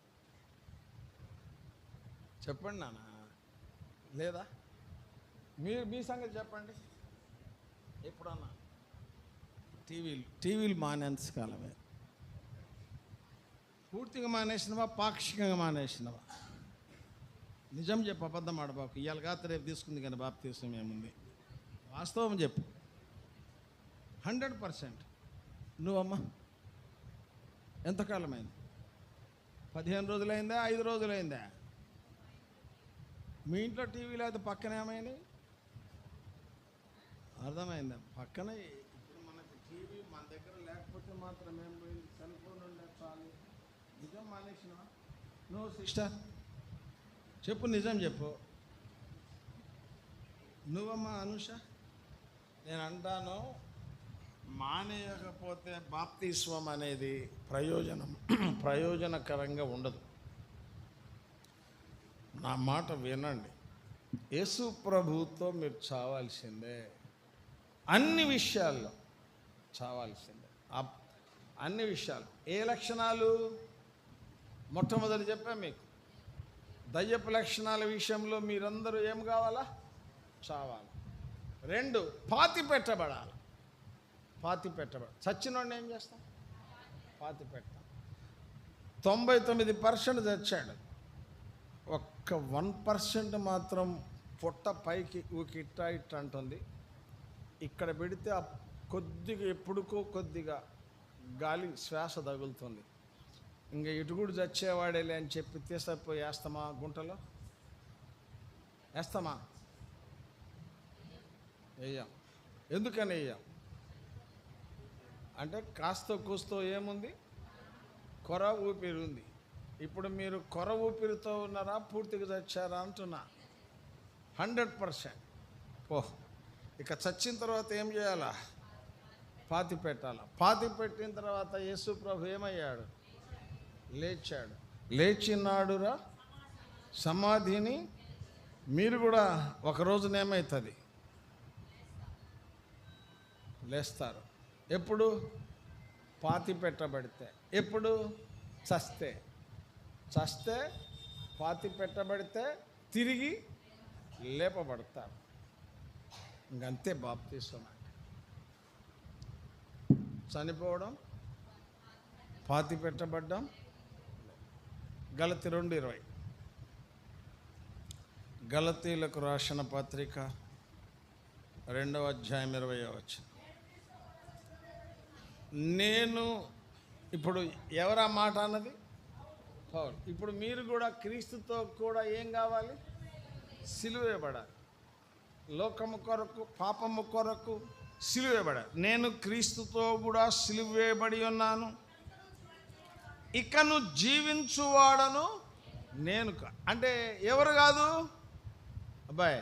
A: చెప్పండి నాన్న, లేదా? మీ సంగతి చెప్పండి. ఎప్పుడన్నా టీవీలు మానేంత కాలమే. పూర్తిగా మానేసినవా, పాక్షికంగా మానేసినవా? నిజం చెప్పు, అబద్ధం ఆడబాకు. ఇవాళ కాదు రేపు తీసుకుంది కానీ బాప్తీసం ఏముంది? వాస్తవం చెప్పు. 100%. నువ్వమ్మా ఎంతకాలమైంది? 15 రోజులైందా, 5 రోజులైందా? మీ ఇంట్లో టీవీ లేదు, పక్కన ఏమైంది? అర్థమైందా? పక్కన ఇప్పుడు మనకి టీవీ మన దగ్గర లేకపోతే మాత్రం ఏం పోయింది? సెల్ ఫోన్ ఉండే చాలు. నిజం మానేసినవా నువ్వు సిస్టర్? చెప్పు, నిజం చెప్పు. నువ్వమ్మా అనుష? నేను అంటాను, మానేయకపోతే బాప్తిస్వం అనేది ప్రయోజనకరంగా ఉండదు. నా మాట వినండి. యేసు ప్రభువుతో మీరు చావాల్సిందే, అన్ని విషయాల్లో చావాల్సిందే. అన్ని విషయాలు. ఏ లక్షణాలు? మొట్టమొదటి చెప్పా మీకు, దయ్యపు లక్షణాల విషయంలో మీరందరూ ఏం కావాలా? చావాలి. 2, పాతి పెట్టబడాలి. చచ్చినోడిని ఏం చేస్తాం? పాతి పెట్టాం. 99% చచ్చాడు, ఒక్క 1% మాత్రం పొట్ట పైకి ఊకి ఇట్ట అంటుంది. ఇక్కడ పెడితే కొద్దిగా ఎప్పుడుకో కొద్దిగా గాలి శ్వాస తగులుతుంది. ఇంకా ఇటుగుడు చచ్చేవాడేలే అని చెప్పి తీసపోయి వేస్తామా? గుంటలో వేస్తామా? వేయం. ఎందుకని వేయం అంటే కాస్త కూస్తో ఏముంది? కొర ఊపిరి ఉంది. ఇప్పుడు మీరు కొర ఊపిరితో ఉన్నారా, పూర్తిగా చచ్చారా అంటున్నా? 100%. ఇక చచ్చిన తర్వాత ఏం చేయాలా? పాతి పెట్టాలా. పాతి పెట్టిన తర్వాత యేసు ప్రభు ఏమయ్యాడు? లేచాడు. లేచినాడురా సమాధిని. మీరు కూడా ఒక రోజున ఏమవుతుంది? లేస్తారు. ఎప్పుడు? పాతి పెట్టబడితే. ఎప్పుడు? చస్తే పాతి పెట్టబడితే తిరిగి లేపబడతారు. ఇంకంతే బాప్తిస్వం అంటే. చనిపోవడం, పాతి పెట్టబడ్డం. గలతీ 2:20. గలతీలకు రాసిన పత్రిక 2వ అధ్యాయం 20వ వచనం. నేను ఇప్పుడు ఎవరా మాట అన్నది? పౌలు. ఇప్పుడు మీరు కూడా క్రీస్తుతో కూడా ఏం కావాలి? సిలువేయబడాలి. లోకము కొరకు, పాపము కొరకు సిలువేయబడాలి. నేను క్రీస్తుతో కూడా సిలువేయబడి ఉన్నాను, ఇకను జీవించువాడను నేను. అంటే ఎవరు కాదు అబ్బాయి?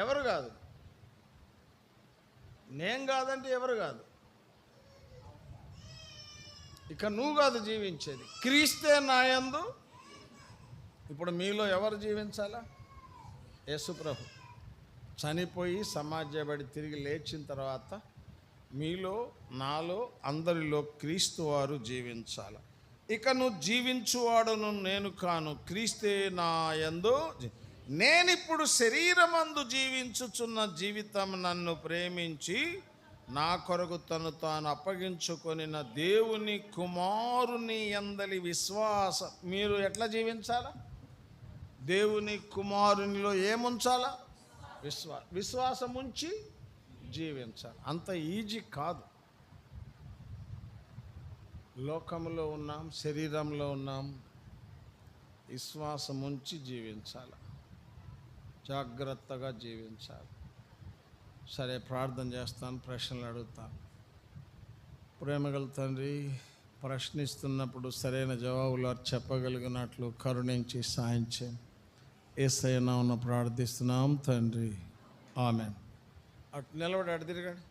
A: ఎవరు కాదు? నేను కాదంటే ఎవరు కాదు? ఇక నువ్వు కాదు జీవించేది, క్రీస్తే నాయందు. ఇప్పుడు మీలో ఎవరు జీవించాలా? యేసుప్రభు చనిపోయి సమాజబడి తిరిగి లేచిన తర్వాత మీలో, నాలో, అందరిలో క్రీస్తు వారు జీవించాల. ఇక నువ్వు జీవించువాడును నేను కాను, క్రీస్తే నాయందు. నేనిప్పుడు శరీరమందు జీవించుచున్న జీవితం నన్ను ప్రేమించి నా కొరకు తను తాను అప్పగించుకొనిన దేవుని కుమారుని యందలి విశ్వాసం. మీరు ఎట్లా జీవించాలా? దేవుని కుమారునిలో ఏముంచాలా? విశ్వాసం ఉంచి జీవించాలి. అంత ఈజీ కాదు. లోకంలో ఉన్నాం, శరీరంలో ఉన్నాం, విశ్వాసం ఉంచి జీవించాలి, జాగ్రత్తగా జీవించాలి. సరే, ప్రార్థన చేస్తాను, ప్రశ్నలు అడుగుతాను. ప్రేమగల తండ్రి, ప్రశ్నిస్తున్నప్పుడు సరైన జవాబులు చెప్పగలిగినట్లు కరుణించి సాయం చేయండి. యేసయ్య నామమున ప్రార్థిస్తున్నాం తండ్రి, ఆమేన్. అటు నిలబడి, అటు తిరగండి,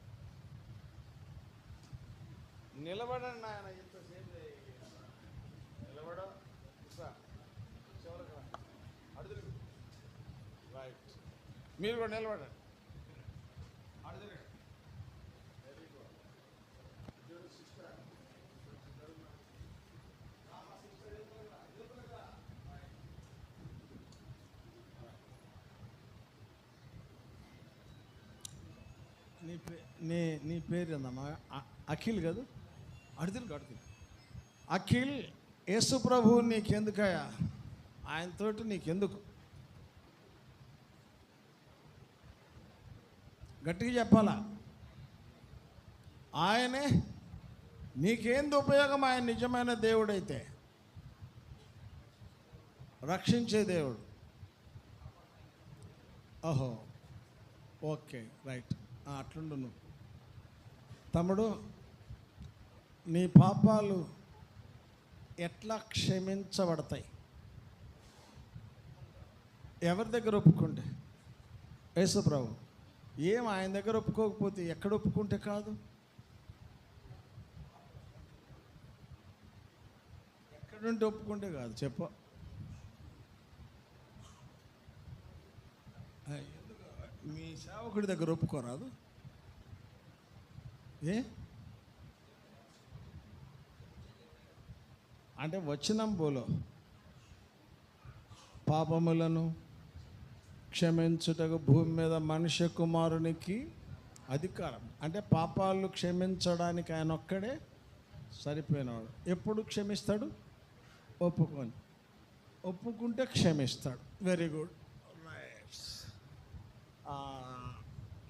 A: నిలబడండి నాయన. ఇంతసేపు నిలబడ, అటు తిరుగు, రైట్. మీరు కూడా నిలబడండి, అటు తిరగండి. నీ పేరు ఏందమ్మా? అఖిల్ కదా? అడుగులు అడుగులు. అఖిల్, యేసు ప్రభు నీకెందుకయ్యా? ఆయనతోటి నీకెందుకు? గట్టిగా చెప్పాలా? ఆయనే నీకేంది ఉపయోగం? ఆయన నిజమైన దేవుడైతే, రక్షించే దేవుడు. ఓహో, ఓకే, రైట్. అట్లుండు నువ్వు. తమ్ముడు, నీ పాపాలు ఎట్లా క్షమించబడతాయి? ఎవరి దగ్గర ఒప్పుకుంటే? యేసు ప్రభు. ఏం ఆయన దగ్గర ఒప్పుకోకపోతే ఎక్కడ ఒప్పుకుంటే కాదు? ఎక్కడుంటే ఒప్పుకుంటే కాదు? చెప్ప. మీ సేవకుడి దగ్గర ఒప్పుకోరాదు? ఏ అంటే వచనం బోలో పాపములను క్షమించుటకు భూమి మీద మనుష్య కుమారునికి అధికారం. అంటే పాపాలు క్షమించడానికి ఆయన ఒక్కడే సరిపోయినవాడు. ఎప్పుడు క్షమిస్తాడు? ఒప్పుకుంటే క్షమిస్తాడు. Very good, right.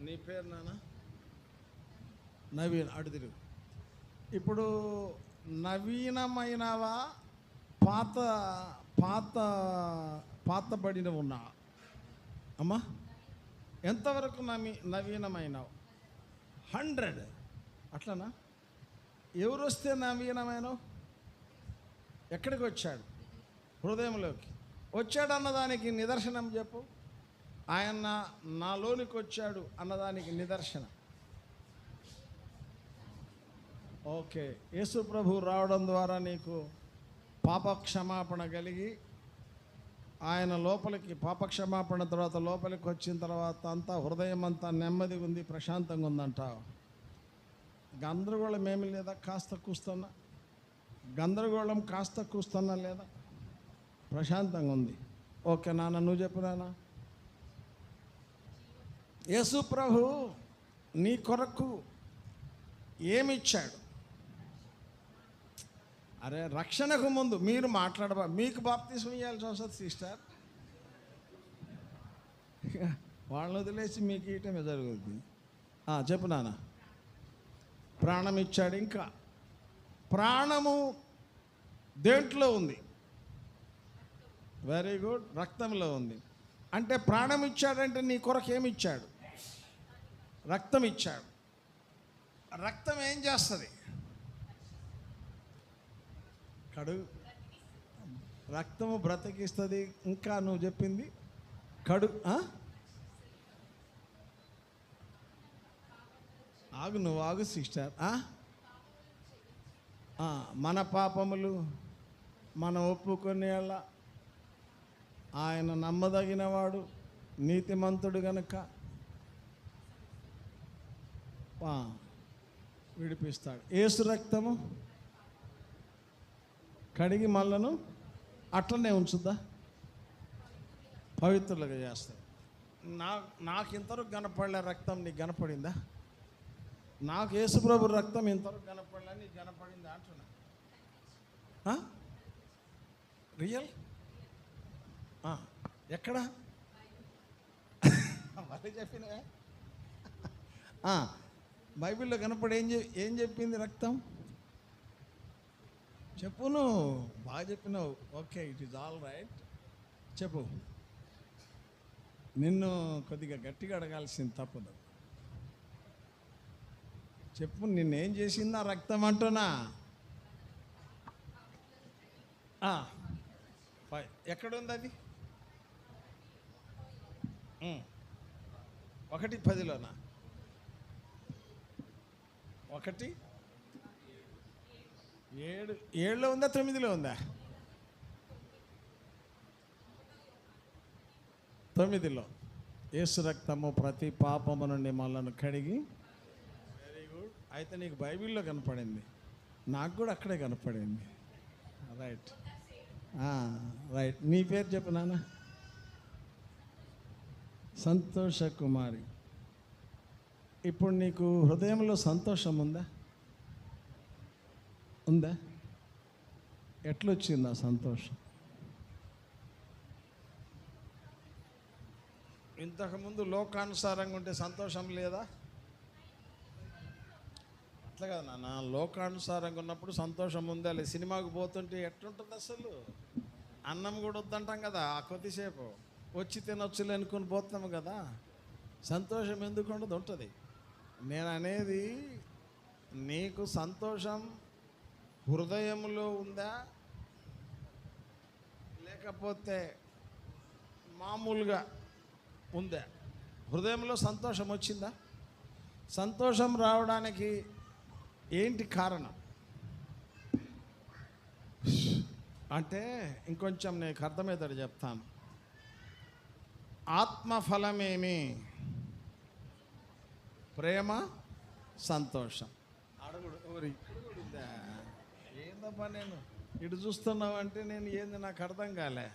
A: నీ పేరు నాన్న? నవీన్. అటు తిరుగు. ఇప్పుడు నవీనమైనవా, పాతబడిన ఉన్నావా అమ్మా? ఎంతవరకు నవీనమైనవు? 100. అట్లనా? ఎవరు వస్తే నవీనమైనవు? ఎక్కడికి వచ్చాడు? హృదయంలోకి వచ్చాడు అన్నదానికి నిదర్శనం చెప్పు. ఆయన నాలోనికి వచ్చాడు అన్నదానికి నిదర్శనం. ఓకే, యేసు ప్రభు రావడం ద్వారా నీకు పాప క్షమాపణ కలిగి, ఆయన లోపలికి పాపక్షమాపణ తర్వాత లోపలికి వచ్చిన తర్వాత అంతా హృదయం అంతా నెమ్మదిగా ఉంది, ప్రశాంతంగా ఉందంటావు. గందరగోళం ఏమి లేదా? కాస్త కూస్తున్నా గందరగోళం కాస్త కూస్తున్నా లేదా? ప్రశాంతంగా ఉంది. ఓకే నాన్న, నువ్వు చెప్పు నాన్న. యేసు ప్రభు నీ కొరకు ఏమిచ్చాడు? అరే, రక్షణకు ముందు మీరు మీకు బాప్తిస్మం ఇవ్వాల్సి వస్తుంది సిస్టర్. వాళ్ళని వదిలేసి మీకు ఇయటమే జరుగుతుంది. చెప్పు నాన్న. ప్రాణం ఇచ్చాడు. ఇంకా ప్రాణము దేంట్లో ఉంది? వెరీ గుడ్, రక్తంలో ఉంది. అంటే ప్రాణం ఇచ్చాడంటే నీ కొరకు ఏమి ఇచ్చాడు? రక్తం ఇచ్చాడు. రక్తం ఏం చేస్తుంది? రక్తము బ్రతికిస్తుంది. ఇంకా నువ్వు చెప్పింది నువ్వు ఆగు సిస్టర్. మన పాపములు మనం ఒప్పుకునేలా ఆయన నమ్మదగినవాడు, నీతిమంతుడు గనుక విడిపిస్తాడు. యేసు రక్తము కడిగి మళ్ళను అట్లనే ఉంచుద్దా, పవిత్రులుగా చేస్తాడు. నాకు ఇంతవరకు కనపడలే రక్తం, నీకు కనపడిందా? నాకు యేసుప్రభు రక్తం ఇంతవరకు కనపడలే, నీకు కనపడిందా అంటున్నా. రియల్ ఎక్కడ మళ్ళీ చెప్పినా బైబిల్లో కనపడి ఏం చెప్పింది రక్తం? చెప్పును, బాగా చెప్పినావు. Okay, it is all right. చెప్పు. నిన్ను కొద్దిగా గట్టిగా అడగాల్సింది తప్పదు. చెప్పు, నిన్నేం చేసిందా రక్తం అంటున్నా. ఎక్కడుంది అది? 1:10లోనా? 1:7లో ఉందా, 9లో ఉందా? 9లో. యేసు రక్తము ప్రతి పాపము నుండి మనల్ని కడిగి. Very good. అయితే నీకు బైబిల్లో కనపడింది, నాకు కూడా అక్కడే కనపడింది. Right right. నీ పేరు చెప్పు నాన్న. సంతోష కుమారి. ఇప్పుడు నీకు హృదయంలో సంతోషం ఉందా? ఎట్లొచ్చింది ఆ సంతోషం? ఇంతకుముందు లోకానుసారంగా ఉంటే సంతోషం లేదా? అట్లా కదా నాన్న, లోకానుసారంగా ఉన్నప్పుడు సంతోషం ఉందా? లేదు. సినిమాకు పోతుంటే ఎట్లుంటుంది అసలు? అన్నం కూడా వద్దంటాం కదా, ఆ కొద్దిసేపు వచ్చి తినొచ్చులే అనుకుని పోతాము కదా. సంతోషం ఎందుకు ఉండదు? ఉంటుంది. నేను అనేది, నీకు సంతోషం హృదయంలో ఉందా, లేకపోతే మామూలుగా ఉందా? హృదయంలో సంతోషం వచ్చిందా? సంతోషం రావడానికి ఏంటి కారణం అంటే, ఇంకొంచెం నీకు అర్థమవుతాడు చెప్తాను. ఆత్మఫలమేమి? ప్రేమ, సంతోషం. అడుగుడు ఉందా? ఏందబ్బా నేను ఇటు చూస్తున్నావు అంటే నేను ఏంది, నాకు అర్థం కాలే.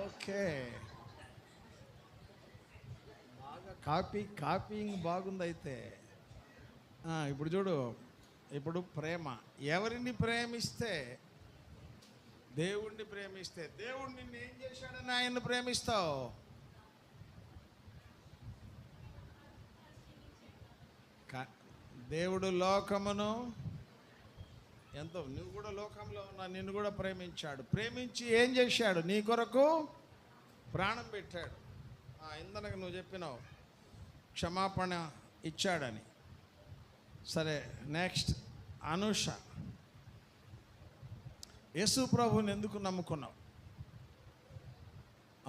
A: ఓకే, బాగా కాపీయింగ్ బాగుంది. అయితే ఇప్పుడు చూడు, ఇప్పుడు ప్రేమ. ఎవరిని ప్రేమిస్తే? దేవుణ్ణి ప్రేమిస్తే. దేవుడు నిన్ను ఏం చేశాడని ఆయన్ని ప్రేమిస్తావు? దేవుడు లోకమును ఎంతో, నువ్వు కూడా లోకంలో ఉన్నా, నిన్ను కూడా ప్రేమించాడు. ప్రేమించి ఏం చేశాడు? నీ కొరకు ప్రాణం పెట్టాడు. ఇందనకు నువ్వు చెప్పినావు క్షమాపణ ఇచ్చాడని. సరే, నెక్స్ట్ అనుష. యేసు ప్రభువుని ఎందుకు నమ్ముకున్నావు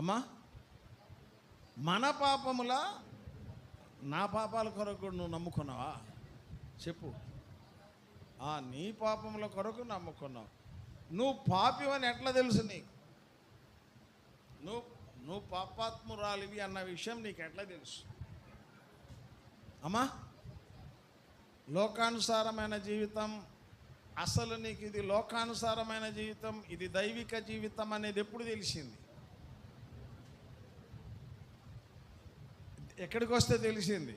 A: అమ్మా? మన పాపముల, నా పాపాల కొరకు నువ్వు నమ్ముకున్నావా? చెప్పు. నీ పాపముల కొరకు నమ్ముకున్నావు. నువ్వు పాపివని ఎట్లా తెలుసు నీకు? నువ్వు పాపాత్మురాలివి అన్న విషయం నీకు ఎట్లా తెలుసు అమ్మా? లోకానుసారమైన జీవితం, అసలు నీకు ఇది లోకానుసారమైన జీవితం, ఇది దైవిక జీవితం అనేది ఎప్పుడు తెలిసింది? ఎక్కడికి వస్తే తెలిసింది?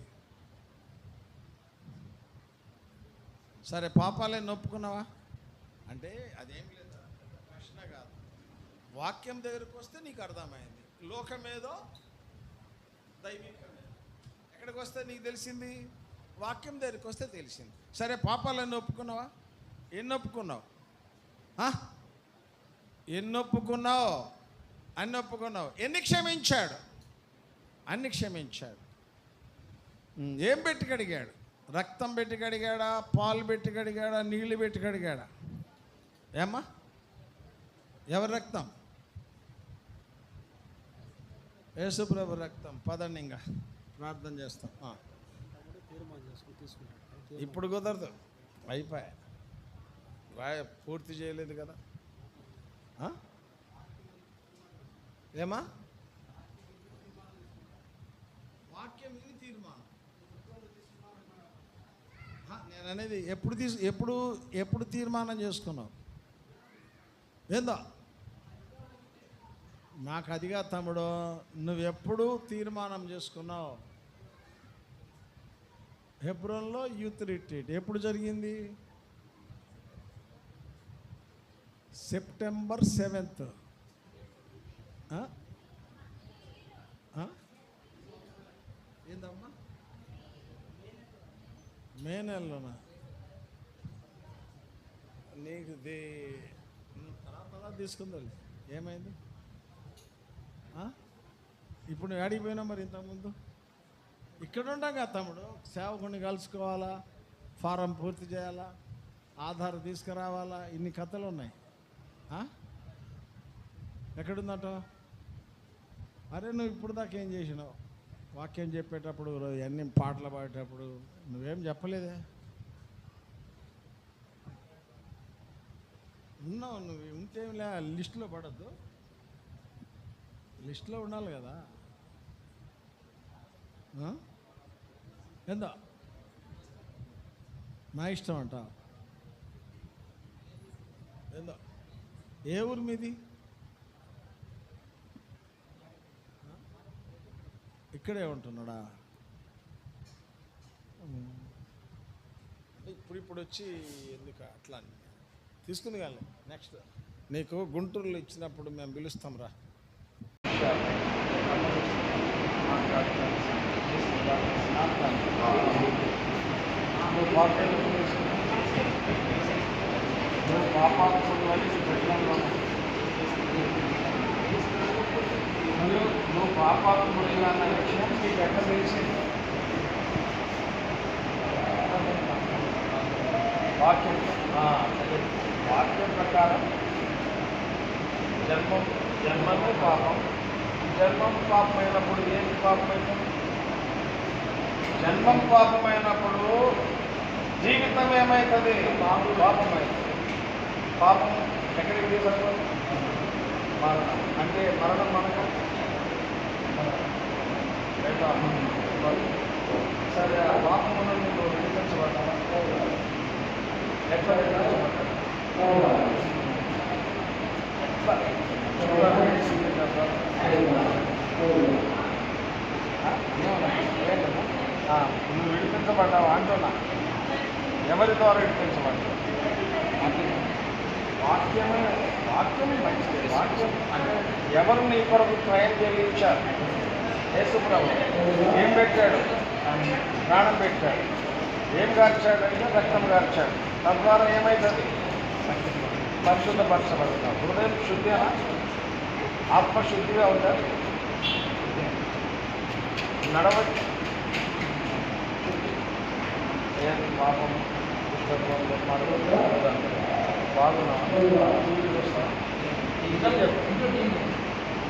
A: సరే, పాపాలే నొప్పుకున్నావా అంటే అదేం లేదు, ప్రశ్న కాదు. వాక్యం దగ్గరికి వస్తే నీకు అర్థమైంది. లోకమేదో దైవికమేదో ఎక్కడికి వస్తే నీకు తెలిసింది? వాక్యం దగ్గరికి వస్తే తెలిసింది. సరే, పాపాలన్నీ ఒప్పుకున్నావా? ఎన్ని ఒప్పుకున్నావు? ఎన్ని ఒప్పుకున్నావు? అన్ని ఒప్పుకున్నావు. ఎన్ని క్షమించాడు? అన్ని క్షమించాడు. ఏం పెట్టి కడిగాడు? రక్తం పెట్టి కడిగాడా? పాలు పెట్టి కడిగాడా? నీళ్ళు పెట్టి కడిగాడా? ఏమ్మా, ఎవరి రక్తం? యేసుప్రభు రక్తం. పదండి, ఇంకా ప్రార్థన చేస్తాం. ఇప్పుడు కుదరదు, అయిపోయా. పూర్తి చేయలేదు కదా. ఏమా వాక్యం విని తీర్మానం. నేను అనేది ఎప్పుడు తీర్మానం చేసుకున్నావు? ఏందో నాకు అదిగా తమ్ముడు, నువ్వెప్పుడు తీర్మానం చేసుకున్నావు? హెబ్రోన్లో యూత్ రిట్రీట్ ఎప్పుడు జరిగింది? September 7th. ఏందమ్మా? మే నెలలోనా? నీకు తర్వాత తీసుకుందా? ఏమైంది? ఇప్పుడు నువ్వు ఆడికి పోయినా మరి ఇంతకుముందు ఇక్కడ ఉంటాం కదా తమ్ముడు. సేవకుని కలుసుకోవాలా, ఫారం పూర్తి చేయాలా, ఆధార్ తీసుకురావాలా, ఇన్ని కథలు ఉన్నాయి. ఎక్కడుందట? అరే నువ్వు ఇప్పుడు దాకా ఏం చేసినావు? వాక్యం చెప్పేటప్పుడు, అన్ని పాటలు పాడేటప్పుడు నువ్వేం చెప్పలేదే. ఉన్నావు, నువ్వు ఉంటేం లే, లిస్టులో పడద్దు, లిస్టులో ఉండాలి కదా. ఏందో నా ఇష్టం అంట. ఏందో ఏ ఊరు మీది? ఇక్కడే ఉంటున్నాడా? ఇప్పుడు వచ్చి ఎందుకు అట్లా తీసుకుంది కానీ నెక్స్ట్ నీకు గుంటూరులో ఇచ్చినప్పుడు మేము పిలుస్తాం రా.
B: నువ్వు పాపాత్ముడిగా అన్న విషయం నీకు ఎక్కడ తెలిసింది? వాక్యం ప్రకారం జన్మము పాపం. జన్మము పాపమైనప్పుడు ఏంటి పాపమైంది? జన్మం పాపమైనప్పుడు జీవితం ఏమవుతుంది? పాపమవుతుంది. పాపం ఎక్కడికి తీసుకుంటుంది? మరణం. అంటే మరణం మనకు సరే, ఆ పాపమును నువ్వు విడిపించబడ్డావా? ఎట్లా నువ్వు విడిపించబడ్డావా అంటున్నా. ఎవరి ద్వారా విడిపించబడ్డావు? వాక్యమే మంచిది. వాక్యం అంటే ఎవరు నీ కొరకు క్రయం చెల్లించారు? యేసుప్రభు ఏం పెట్టాడు? ప్రాణం పెట్టాడు. ఏం గార్చాడు? అంటే రక్తం గార్చాడు. తద్వారా ఏమవుతుంది? పరిశుద్ధపరచబడతాం. హృదయం శుద్ధిగా, ఆత్మశుద్ధిగా ఉంటారు. నడవచ్చు ఏది పాపం పుస్తకంలో బాగున్నా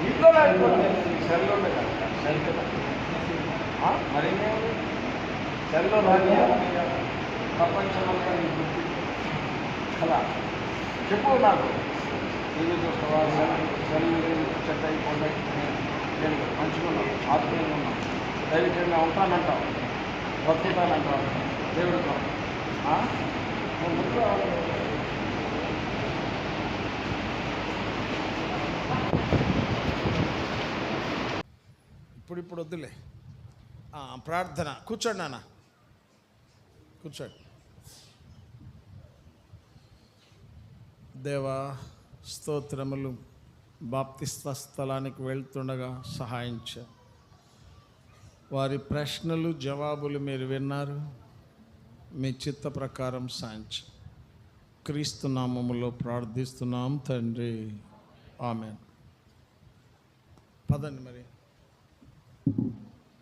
B: ఇంట్లో లేకపోతే సెల్ ఉండే కదా, సెల్ కదా మరి సెల్లో రాని ప్రపంచంలో అలా చెప్పు. నాకు టీవీ చూస్తావా? సెల్ చెక్ అయిపోయి నేను మంచిగా ఆత్మీయంగా ఉన్నాను, దైవికంగా ఉంటానంటావు, బతుకుతానంటావు దేవుడితో. ముందు
A: ఇప్పుడు వద్దులే. ప్రార్థన. కూర్చోండి నాన్న, కూర్చోండి. దేవా స్తోత్రములు. బాప్తిస్త స్థలానికి వెళ్తుండగా సహాయించ. వారి ప్రశ్నలు జవాబులు మీరు విన్నారు. మీ చిత్త ప్రకారం సాయించు. క్రీస్తు నామములో ప్రార్థిస్తున్నాం తండ్రి, ఆమేన్. పదండి మరి.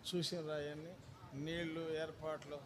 A: చూసిన రాయన్ని నీళ్ళు ఏర్పాట్లు